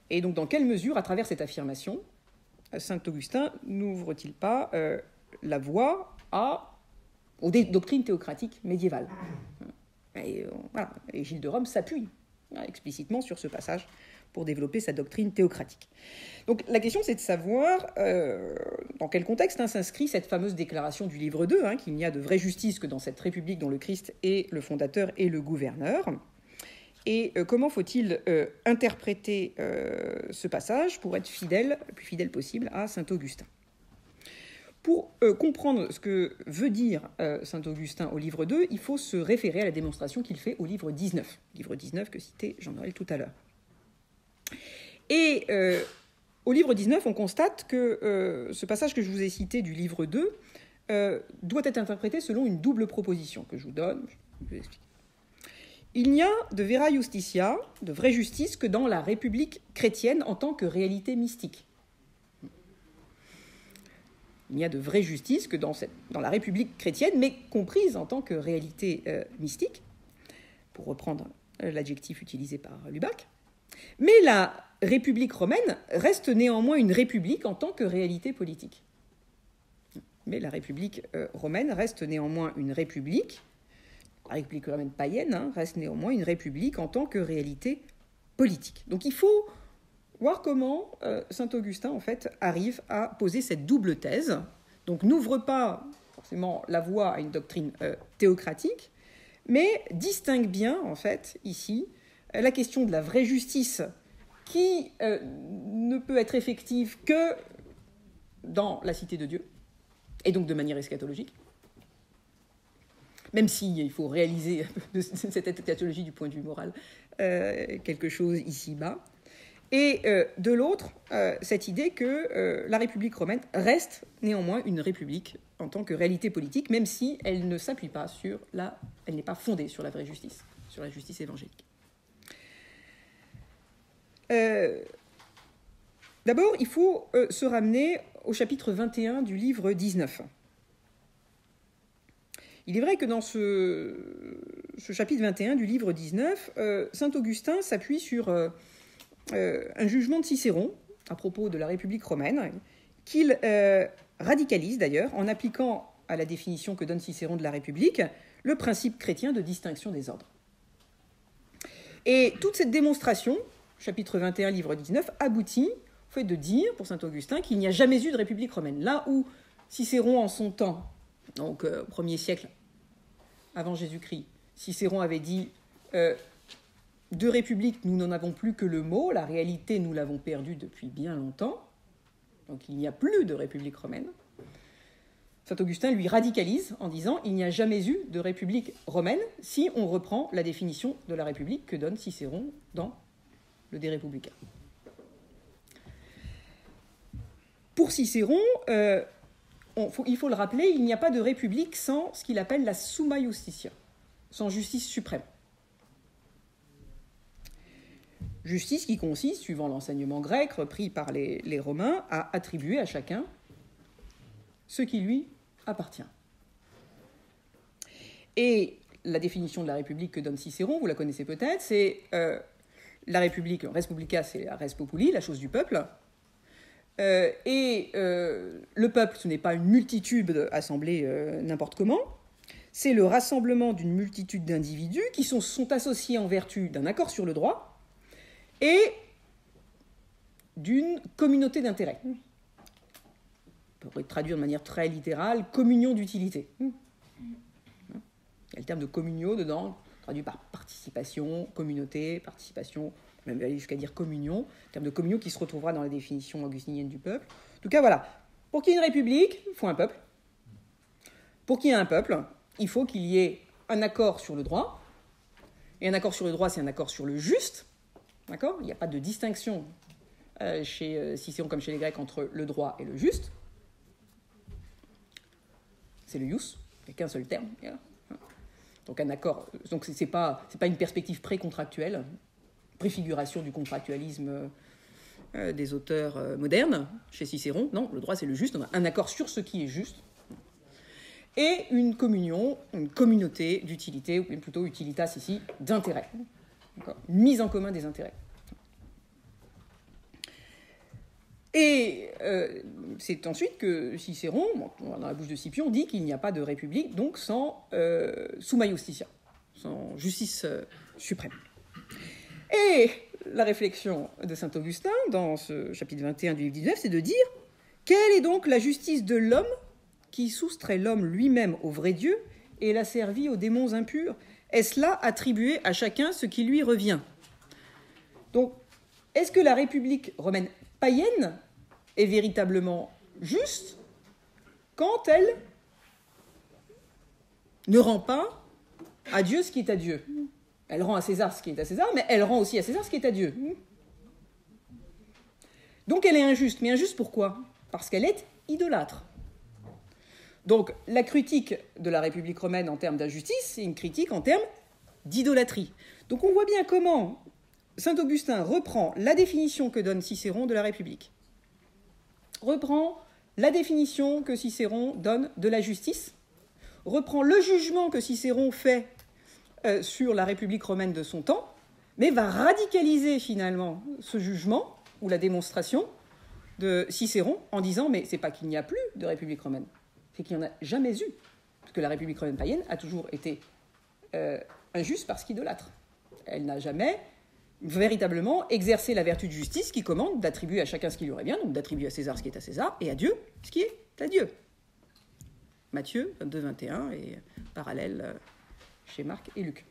Et donc, dans quelle mesure, à travers cette affirmation, Saint-Augustin n'ouvre-t-il pas la voie aux doctrines théocratiques médiévales? Et Gilles de Rome s'appuie explicitement sur ce passage pour développer sa doctrine théocratique. Donc la question, c'est de savoir dans quel contexte s'inscrit cette fameuse déclaration du livre 2, qu'il n'y a de vraie justice que dans cette république dont le Christ est le fondateur et le gouverneur. Et comment faut-il interpréter ce passage pour être le plus fidèle possible à Saint-Augustin? Pour comprendre ce que veut dire Saint-Augustin au livre 2, il faut se référer à la démonstration qu'il fait au livre 19. Livre 19 que citait Jean-Noël tout à l'heure. Et au livre 19, on constate que ce passage que je vous ai cité du livre 2 doit être interprété selon une double proposition que je vous donne. Je vais expliquer. Il n'y a de vera justitia, de vraie justice, que dans la République chrétienne en tant que réalité mystique. Il n'y a de vraie justice que dans la République chrétienne, mais comprise en tant que réalité mystique, pour reprendre l'adjectif utilisé par Lubac. Mais la République romaine reste néanmoins une république en tant que réalité politique. Mais la République romaine reste néanmoins une république. La République romaine païenne reste néanmoins une république en tant que réalité politique. Donc il faut voir comment saint Augustin en fait arrive à poser cette double thèse. Donc n'ouvre pas forcément la voie à une doctrine théocratique, mais distingue bien en fait ici la question de la vraie justice qui ne peut être effective que dans la cité de Dieu, et donc de manière eschatologique, même s'il faut réaliser de cette eschatologie du point de vue moral quelque chose ici-bas. Et de l'autre, cette idée que la République romaine reste néanmoins une république en tant que réalité politique, même si elle ne s'appuie pas elle n'est pas fondée sur la vraie justice, sur la justice évangélique. D'abord, il faut se ramener au chapitre 21 du livre 19. Il est vrai que dans ce chapitre 21 du livre 19, saint Augustin s'appuie sur un jugement de Cicéron à propos de la République romaine, qu'il radicalise d'ailleurs en appliquant à la définition que donne Cicéron de la République le principe chrétien de distinction des ordres. Et toute cette démonstration, chapitre 21, livre 19, aboutit au fait de dire, pour saint Augustin, qu'il n'y a jamais eu de République romaine. Là où Cicéron, en son temps, donc au 1er siècle avant Jésus-Christ, Cicéron avait dit de république, nous n'en avons plus que le mot, la réalité, nous l'avons perdue depuis bien longtemps, donc il n'y a plus de République romaine. Saint Augustin lui radicalise en disant il n'y a jamais eu de République romaine si on reprend la définition de la République que donne Cicéron dans le De Republica. Pour Cicéron, il faut le rappeler, il n'y a pas de république sans ce qu'il appelle la summa justitia, sans justice suprême. Justice qui consiste, suivant l'enseignement grec repris par les Romains, à attribuer à chacun ce qui lui appartient. Et la définition de la République que donne Cicéron, vous la connaissez peut-être, c'est la République, res publica, c'est la res populi, la chose du peuple. Le peuple, ce n'est pas une multitude assemblée n'importe comment, c'est le rassemblement d'une multitude d'individus qui sont associés en vertu d'un accord sur le droit et d'une communauté d'intérêt. On pourrait traduire de manière très littérale, communion d'utilité. Il y a le terme de communio dedans, traduit par participation, communauté, participation, même aller jusqu'à dire communion, le terme de communion qui se retrouvera dans la définition augustinienne du peuple. En tout cas, voilà. Pour qu'il y ait une république, il faut un peuple. Pour qu'il y ait un peuple, il faut qu'il y ait un accord sur le droit. Et un accord sur le droit, c'est un accord sur le juste. D'accord ? Il n'y a pas de distinction chez Cicéron comme chez les Grecs entre le droit et le juste. C'est le ius, il n'y a qu'un seul terme. Donc un accord, donc c'est pas une perspective précontractuelle, préfiguration du contractualisme des auteurs modernes chez Cicéron. Non, le droit c'est le juste, on a un accord sur ce qui est juste. Et une communion, une communauté d'utilité, ou plutôt utilitas ici, d'intérêt. Une mise en commun des intérêts. Et c'est ensuite que Cicéron, dans la bouche de Scipion, dit qu'il n'y a pas de république, donc sans summa justitia, sans justice suprême. Et la réflexion de saint Augustin, dans ce chapitre 21 du livre 19, c'est de dire quelle est donc la justice de l'homme qui soustrait l'homme lui-même au vrai Dieu et l'a servi aux démons impurs? Est-ce là attribuer à chacun ce qui lui revient? Donc, est-ce que la République romaine païenne est véritablement juste quand elle ne rend pas à Dieu ce qui est à Dieu? Elle rend à César ce qui est à César, mais elle rend aussi à César ce qui est à Dieu. Donc elle est injuste. Mais injuste pourquoi? Parce qu'elle est idolâtre. Donc la critique de la République romaine en termes d'injustice, c'est une critique en termes d'idolâtrie. Donc on voit bien comment saint Augustin reprend la définition que donne Cicéron de la République, reprend la définition que Cicéron donne de la justice, reprend le jugement que Cicéron fait sur la République romaine de son temps, mais va radicaliser finalement ce jugement ou la démonstration de Cicéron en disant mais c'est pas qu'il n'y a plus de République romaine, c'est qu'il n'y en a jamais eu, parce que la République romaine païenne a toujours été injuste parce qu'idolâtre. Elle n'a jamais véritablement exercé la vertu de justice qui commande d'attribuer à chacun ce qui lui revient, donc d'attribuer à César ce qui est à César et à Dieu ce qui est à Dieu. Matthieu 22, 21 et parallèle chez Marc et Luc.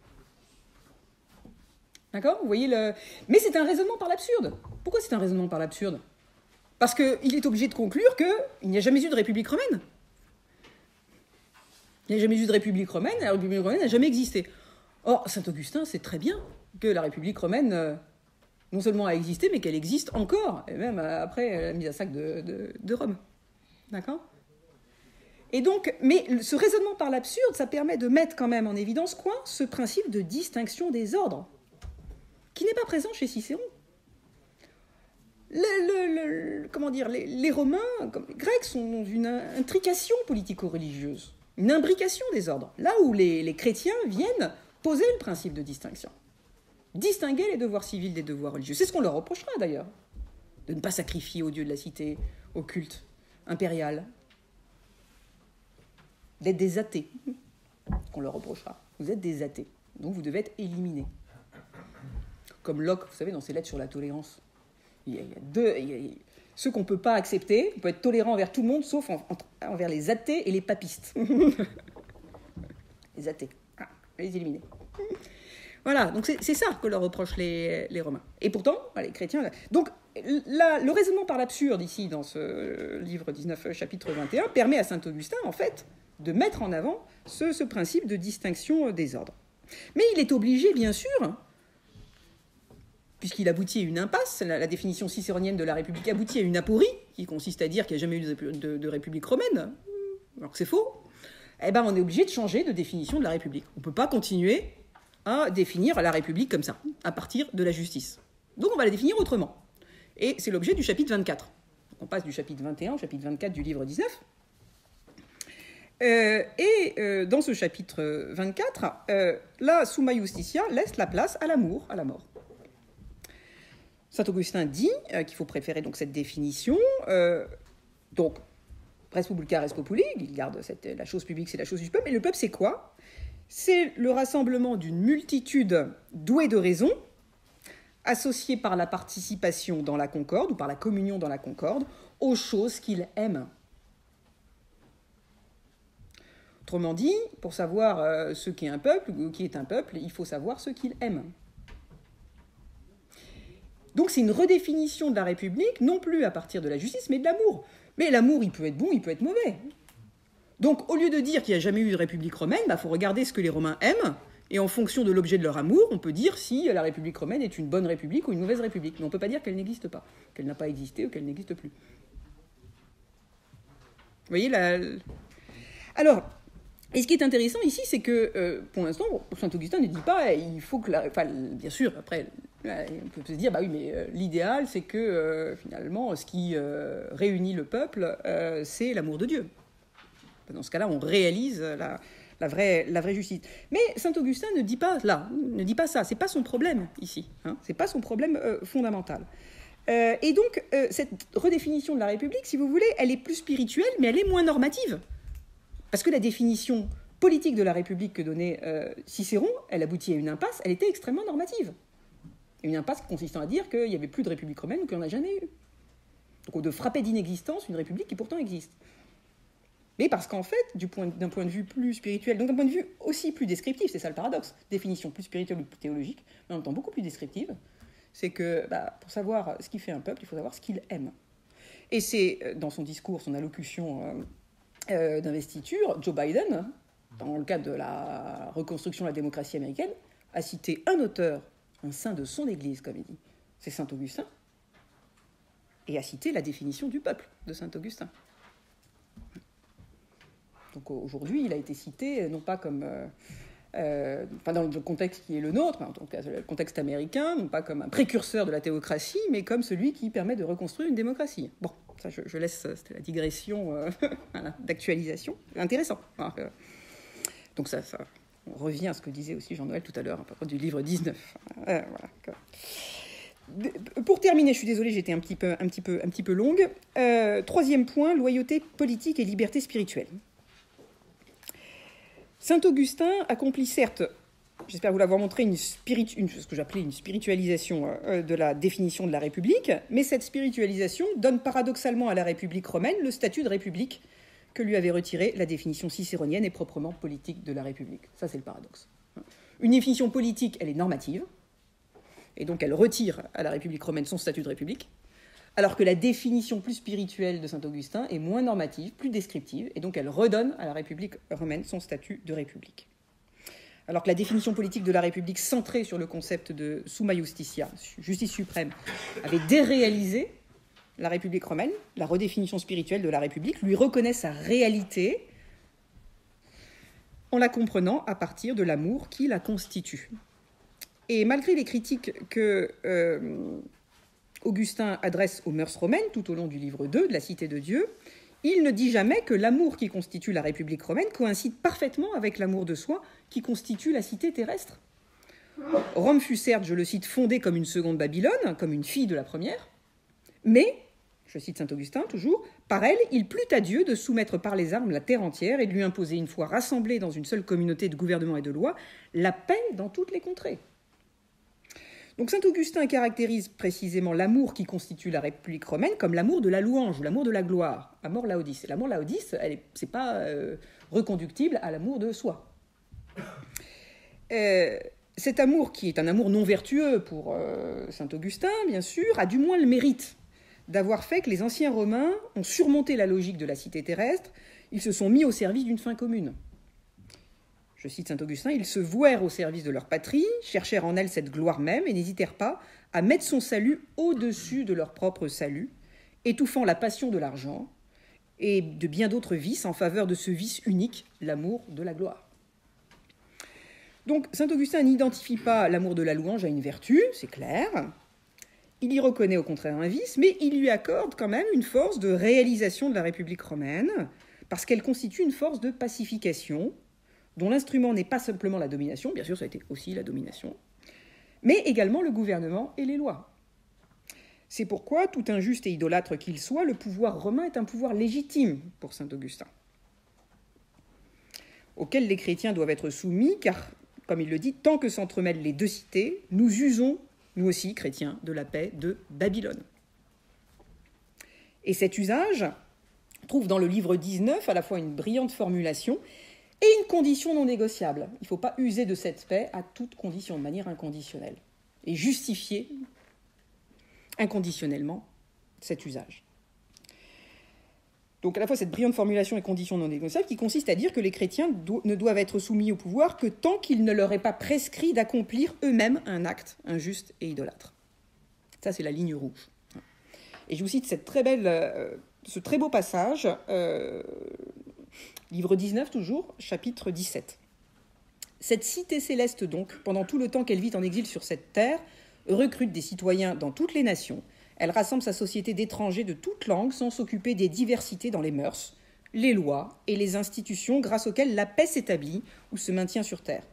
D'accord? Vous voyez le... Mais c'est un raisonnement par l'absurde. Pourquoi c'est un raisonnement par l'absurde? Parce qu'il est obligé de conclure qu'il n'y a jamais eu de République romaine. Il n'y a jamais eu de République romaine, la République romaine n'a jamais existé. Or, saint Augustin sait très bien que la République romaine, non seulement a existé, mais qu'elle existe encore, et même après la mise à sac de Rome. D'accord? Et donc, mais ce raisonnement par l'absurde, ça permet de mettre quand même en évidence quoi? Ce principe de distinction des ordres, qui n'est pas présent chez Cicéron. Comment dire, les Romains, comme les Grecs, sont dans une intrication politico-religieuse, une imbrication des ordres, là où les chrétiens viennent poser le principe de distinction. Distinguer les devoirs civils des devoirs religieux. C'est ce qu'on leur reprochera d'ailleurs, de ne pas sacrifier aux dieux de la cité, au culte impérial, d'être des athées, qu'on leur reprochera. Vous êtes des athées, donc vous devez être éliminés. Comme Locke, vous savez, dans ses lettres sur la tolérance. Il y a ceux qu'on ne peut pas accepter, on peut être tolérant envers tout le monde, sauf envers les athées et les papistes. Les athées, les éliminer. Voilà, donc c'est ça que leur reprochent les Romains. Et pourtant, les chrétiens... Donc, le raisonnement par l'absurde, ici, dans ce livre 19, chapitre 21, permet à saint Augustin, en fait, de mettre en avant ce principe de distinction des ordres. Mais il est obligé, bien sûr, puisqu'il aboutit à une impasse, la définition cicéronienne de la République aboutit à une aporie, qui consiste à dire qu'il n'y a jamais eu de République romaine, alors que c'est faux, eh ben on est obligé de changer de définition de la République. On ne peut pas continuer à définir la République comme ça, à partir de la justice. Donc on va la définir autrement. Et c'est l'objet du chapitre 24. Donc on passe du chapitre 21 au chapitre 24 du livre 19. Dans ce chapitre 24, la Summa Justitia laisse la place à l'amour, à la mort. Saint Augustin dit qu'il faut préférer donc cette définition. Donc, res publica, res populi, il garde la chose publique, c'est la chose du peuple. Et le peuple, c'est quoi? C'est le rassemblement d'une multitude douée de raison, associée par la participation dans la concorde, ou par la communion dans la concorde, aux choses qu'il aime. Autrement dit, pour savoir ce qu'est un peuple, ou qui est un peuple, il faut savoir ce qu'il aime. Donc c'est une redéfinition de la République, non plus à partir de la justice, mais de l'amour. Mais l'amour, il peut être bon, il peut être mauvais. Donc au lieu de dire qu'il n'y a jamais eu de République romaine, il faut regarder ce que les Romains aiment, et en fonction de l'objet de leur amour, on peut dire si la République romaine est une bonne République ou une mauvaise République. Mais on ne peut pas dire qu'elle n'existe pas, qu'elle n'a pas existé ou qu'elle n'existe plus. Vous voyez Alors, et ce qui est intéressant ici, c'est que, pour l'instant, saint Augustin ne dit pas, il faut que bien sûr, après, on peut se dire, bah oui, mais l'idéal, c'est que, finalement, ce qui réunit le peuple, c'est l'amour de Dieu. Dans ce cas-là, on réalise la vraie justice. Mais saint Augustin ne dit pas ça, c'est pas son problème, ici. C'est pas son problème fondamental. Et donc, cette redéfinition de la République, si vous voulez, elle est plus spirituelle, mais elle est moins normative. Parce que la définition politique de la République que donnait Cicéron, elle aboutit à une impasse, elle était extrêmement normative. Une impasse consistant à dire qu'il n'y avait plus de République romaine ou qu'il n'y en a jamais eu. Donc de frapper d'inexistence une République qui pourtant existe. Mais parce qu'en fait, d'un point de vue plus spirituel, donc d'un point de vue aussi plus descriptif, c'est ça le paradoxe, définition plus spirituelle ou plus théologique, mais en même temps beaucoup plus descriptive, c'est que pour savoir ce qui fait un peuple, il faut savoir ce qu'il aime. Et c'est dans son discours, son allocution d'investiture, Joe Biden, dans le cadre de la reconstruction de la démocratie américaine, a cité un auteur, un saint de son église, comme il dit, c'est saint Augustin. et a cité la définition du peuple de saint Augustin. Donc aujourd'hui, il a été cité non pas comme... dans le contexte qui est le nôtre, en tout cas le contexte américain, non pas comme un précurseur de la théocratie, mais comme celui qui permet de reconstruire une démocratie. Bon, ça je laisse, c'était la digression voilà, d'actualisation. Intéressant. Donc ça, on revient à ce que disait aussi Jean-Noël tout à l'heure à propos du livre 19. Voilà. Pour terminer, je suis désolée, j'étais un petit peu longue. Troisième point, loyauté politique et liberté spirituelle. Saint Augustin accomplit certes, j'espère vous l'avoir montré, ce que j'appelais une spiritualisation de la définition de la République, mais cette spiritualisation donne paradoxalement à la République romaine le statut de République que lui avait retiré la définition cicéronienne et proprement politique de la République. Ça, c'est le paradoxe. Une définition politique, elle est normative, et donc elle retire à la République romaine son statut de République, alors que la définition plus spirituelle de saint Augustin est moins normative, plus descriptive, et donc elle redonne à la République romaine son statut de République. Alors que la définition politique de la République, centrée sur le concept de summa justitia, justice suprême, avait déréalisé la République romaine, la redéfinition spirituelle de la République lui reconnaît sa réalité en la comprenant à partir de l'amour qui la constitue. Et malgré les critiques que Augustin adresse aux mœurs romaines tout au long du livre 2 de la Cité de Dieu, il ne dit jamais que l'amour qui constitue la République romaine coïncide parfaitement avec l'amour de soi qui constitue la cité terrestre. Rome fut certes, je le cite, fondée comme une seconde Babylone, comme une fille de la première, mais, je cite saint Augustin toujours, par elle, il plut à Dieu de soumettre par les armes la terre entière et de lui imposer, une fois rassemblée dans une seule communauté de gouvernement et de loi, la paix dans toutes les contrées. Donc saint Augustin caractérise précisément l'amour qui constitue la République romaine comme l'amour de la louange ou l'amour de la gloire, amor laudis. Et l'amour laudis, c'est pas reconductible à l'amour de soi. Cet amour, qui est un amour non vertueux pour saint Augustin, bien sûr, a du moins le mérite d'avoir fait que les anciens Romains ont surmonté la logique de la cité terrestre, ils se sont mis au service d'une fin commune. Je cite saint Augustin, « Ils se vouèrent au service de leur patrie, cherchèrent en elle cette gloire même et n'hésitèrent pas à mettre son salut au-dessus de leur propre salut, étouffant la passion de l'argent et de bien d'autres vices en faveur de ce vice unique, l'amour de la gloire. » Donc saint Augustin n'identifie pas l'amour de la louange à une vertu, c'est clair. Il y reconnaît au contraire un vice, mais il lui accorde quand même une force de réalisation de la République romaine, parce qu'elle constitue une force de pacification, dont l'instrument n'est pas simplement la domination, bien sûr ça a été aussi la domination, mais également le gouvernement et les lois. C'est pourquoi, tout injuste et idolâtre qu'il soit, le pouvoir romain est un pouvoir légitime pour saint Augustin, auquel les chrétiens doivent être soumis, car, comme il le dit, tant que s'entremêlent les deux cités, nous usons, nous aussi, chrétiens, de la paix de Babylone. Et cet usage trouve dans le livre 19 à la fois une brillante formulation et une condition non négociable. Il ne faut pas user de cette paix à toute condition, de manière inconditionnelle, et justifier inconditionnellement cet usage. Donc à la fois cette brillante formulation et condition non négociable qui consiste à dire que les chrétiens ne doivent être soumis au pouvoir que tant qu'il ne leur est pas prescrit d'accomplir eux-mêmes un acte injuste et idolâtre. Ça, c'est la ligne rouge. Et je vous cite cette ce très beau passage, livre 19 toujours, chapitre 17. « Cette cité céleste donc, pendant tout le temps qu'elle vit en exil sur cette terre, recrute des citoyens dans toutes les nations. Elle rassemble sa société d'étrangers de toutes langues sans s'occuper des diversités dans les mœurs, les lois et les institutions grâce auxquelles la paix s'établit ou se maintient sur terre.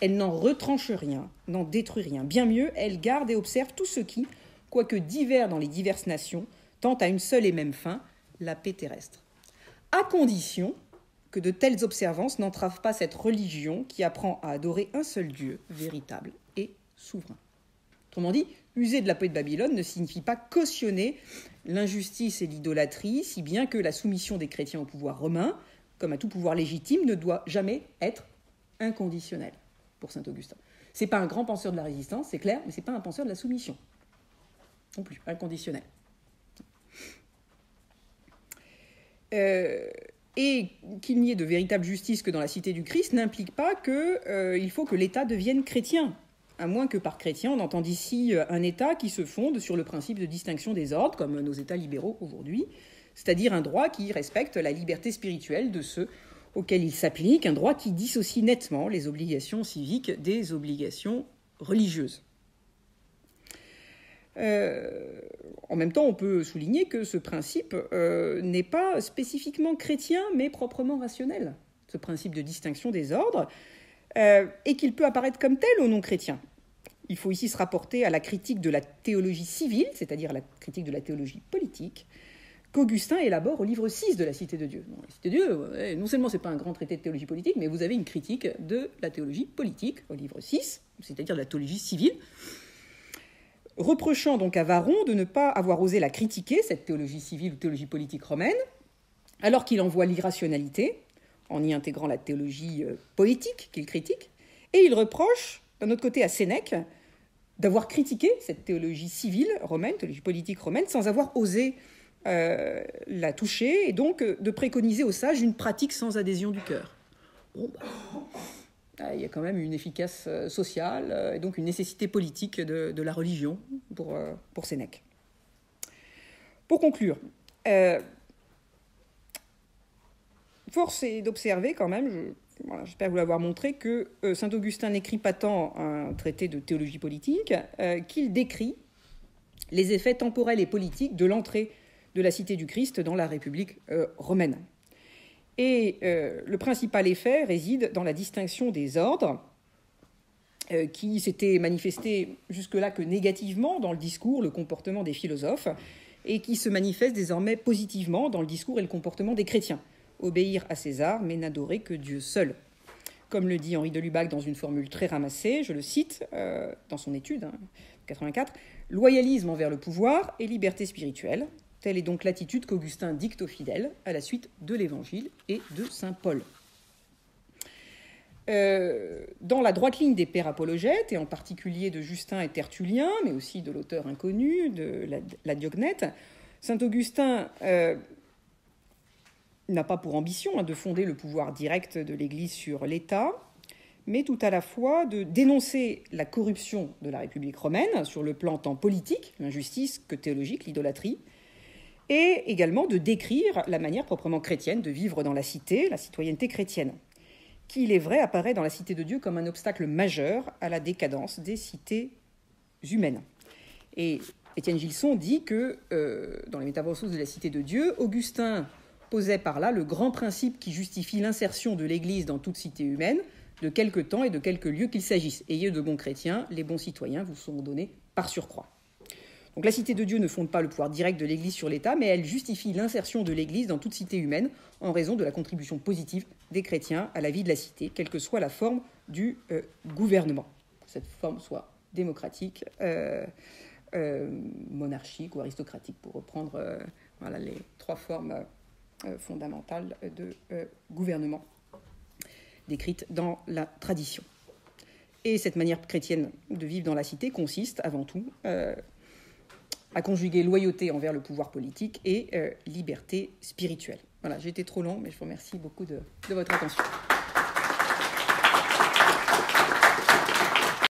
Elle n'en retranche rien, n'en détruit rien. Bien mieux, elle garde et observe tout ce qui, quoique divers dans les diverses nations, tend à une seule et même fin, la paix terrestre. À condition que de telles observances n'entravent pas cette religion qui apprend à adorer un seul Dieu, véritable et souverain. » Autrement dit, user de la paix de Babylone ne signifie pas cautionner l'injustice et l'idolâtrie, si bien que la soumission des chrétiens au pouvoir romain, comme à tout pouvoir légitime, ne doit jamais être inconditionnelle pour saint Augustin. Ce n'est pas un grand penseur de la résistance, c'est clair, mais ce n'est pas un penseur de la soumission. Non plus, inconditionnel. Et qu'il n'y ait de véritable justice que dans la cité du Christ n'implique pas qu'il faut que l'État devienne chrétien. à moins que par chrétien, on entende ici un État qui se fonde sur le principe de distinction des ordres, comme nos États libéraux aujourd'hui, c'est-à-dire un droit qui respecte la liberté spirituelle de ceux auxquels il s'applique, un droit qui dissocie nettement les obligations civiques des obligations religieuses. En même temps, on peut souligner que ce principe n'est pas spécifiquement chrétien, mais proprement rationnel, ce principe de distinction des ordres, et qu'il peut apparaître comme tel aux non-chrétiens. Il faut ici se rapporter à la critique de la théologie civile, c'est-à-dire à la critique de la théologie politique, qu'Augustin élabore au livre 6 de la Cité de Dieu. Bon, la Cité de Dieu, non seulement ce n'est pas un grand traité de théologie politique, mais vous avez une critique de la théologie politique au livre 6, c'est-à-dire de la théologie civile, reprochant donc à Varron de ne pas avoir osé la critiquer, cette théologie civile ou théologie politique romaine, alors qu'il en voit l'irrationalité, en y intégrant la théologie poétique qu'il critique, et il reproche, d'un autre côté, à Sénèque, d'avoir critiqué cette théologie civile romaine, théologie politique romaine, sans avoir osé la toucher, et donc de préconiser aux sages une pratique sans adhésion du cœur. Bon, il y a quand même une efficace sociale et donc une nécessité politique de la religion pour Sénèque. Pour conclure, force est d'observer quand même, j'espère vous l'avoir montré, que saint Augustin n'écrit pas tant un traité de théologie politique qu'il décrit les effets temporels et politiques de l'entrée de la Cité du Christ dans la République romaine. Et le principal effet réside dans la distinction des ordres, qui s'était manifesté jusque-là que négativement dans le discours, le comportement des philosophes, et qui se manifeste désormais positivement dans le discours et le comportement des chrétiens. Obéir à César, mais n'adorer que Dieu seul. Comme le dit Henri de Lubac dans une formule très ramassée, je le cite dans son étude, 84, « Loyalisme envers le pouvoir et liberté spirituelle ». Telle est donc l'attitude qu'Augustin dicte aux fidèles à la suite de l'Évangile et de saint Paul. Dans la droite ligne des pères apologètes, et en particulier de Justin et Tertullien, mais aussi de l'auteur inconnu, de la Diognète, saint Augustin n'a pas pour ambition de fonder le pouvoir direct de l'Église sur l'État, mais tout à la fois de dénoncer la corruption de la République romaine sur le plan tant politique, l'injustice, que théologique, l'idolâtrie, et également de décrire la manière proprement chrétienne de vivre dans la cité, la citoyenneté chrétienne, qui, il est vrai, apparaît dans la Cité de Dieu comme un obstacle majeur à la décadence des cités humaines. Et Étienne Gilson dit que, dans les Métamorphoses de la Cité de Dieu, Augustin posait par là le grand principe qui justifie l'insertion de l'Église dans toute cité humaine, de quelque temps et de quelque lieu qu'il s'agisse. Ayez de bons chrétiens, les bons citoyens vous sont donnés par surcroît. Donc la Cité de Dieu ne fonde pas le pouvoir direct de l'Église sur l'État, mais elle justifie l'insertion de l'Église dans toute cité humaine en raison de la contribution positive des chrétiens à la vie de la cité, quelle que soit la forme du gouvernement. Que cette forme soit démocratique, monarchique ou aristocratique, pour reprendre voilà, les trois formes fondamentales de gouvernement décrites dans la tradition. Et cette manière chrétienne de vivre dans la cité consiste avant tout à conjuguer loyauté envers le pouvoir politique et liberté spirituelle. Voilà, j'ai été trop long, mais je vous remercie beaucoup de votre attention.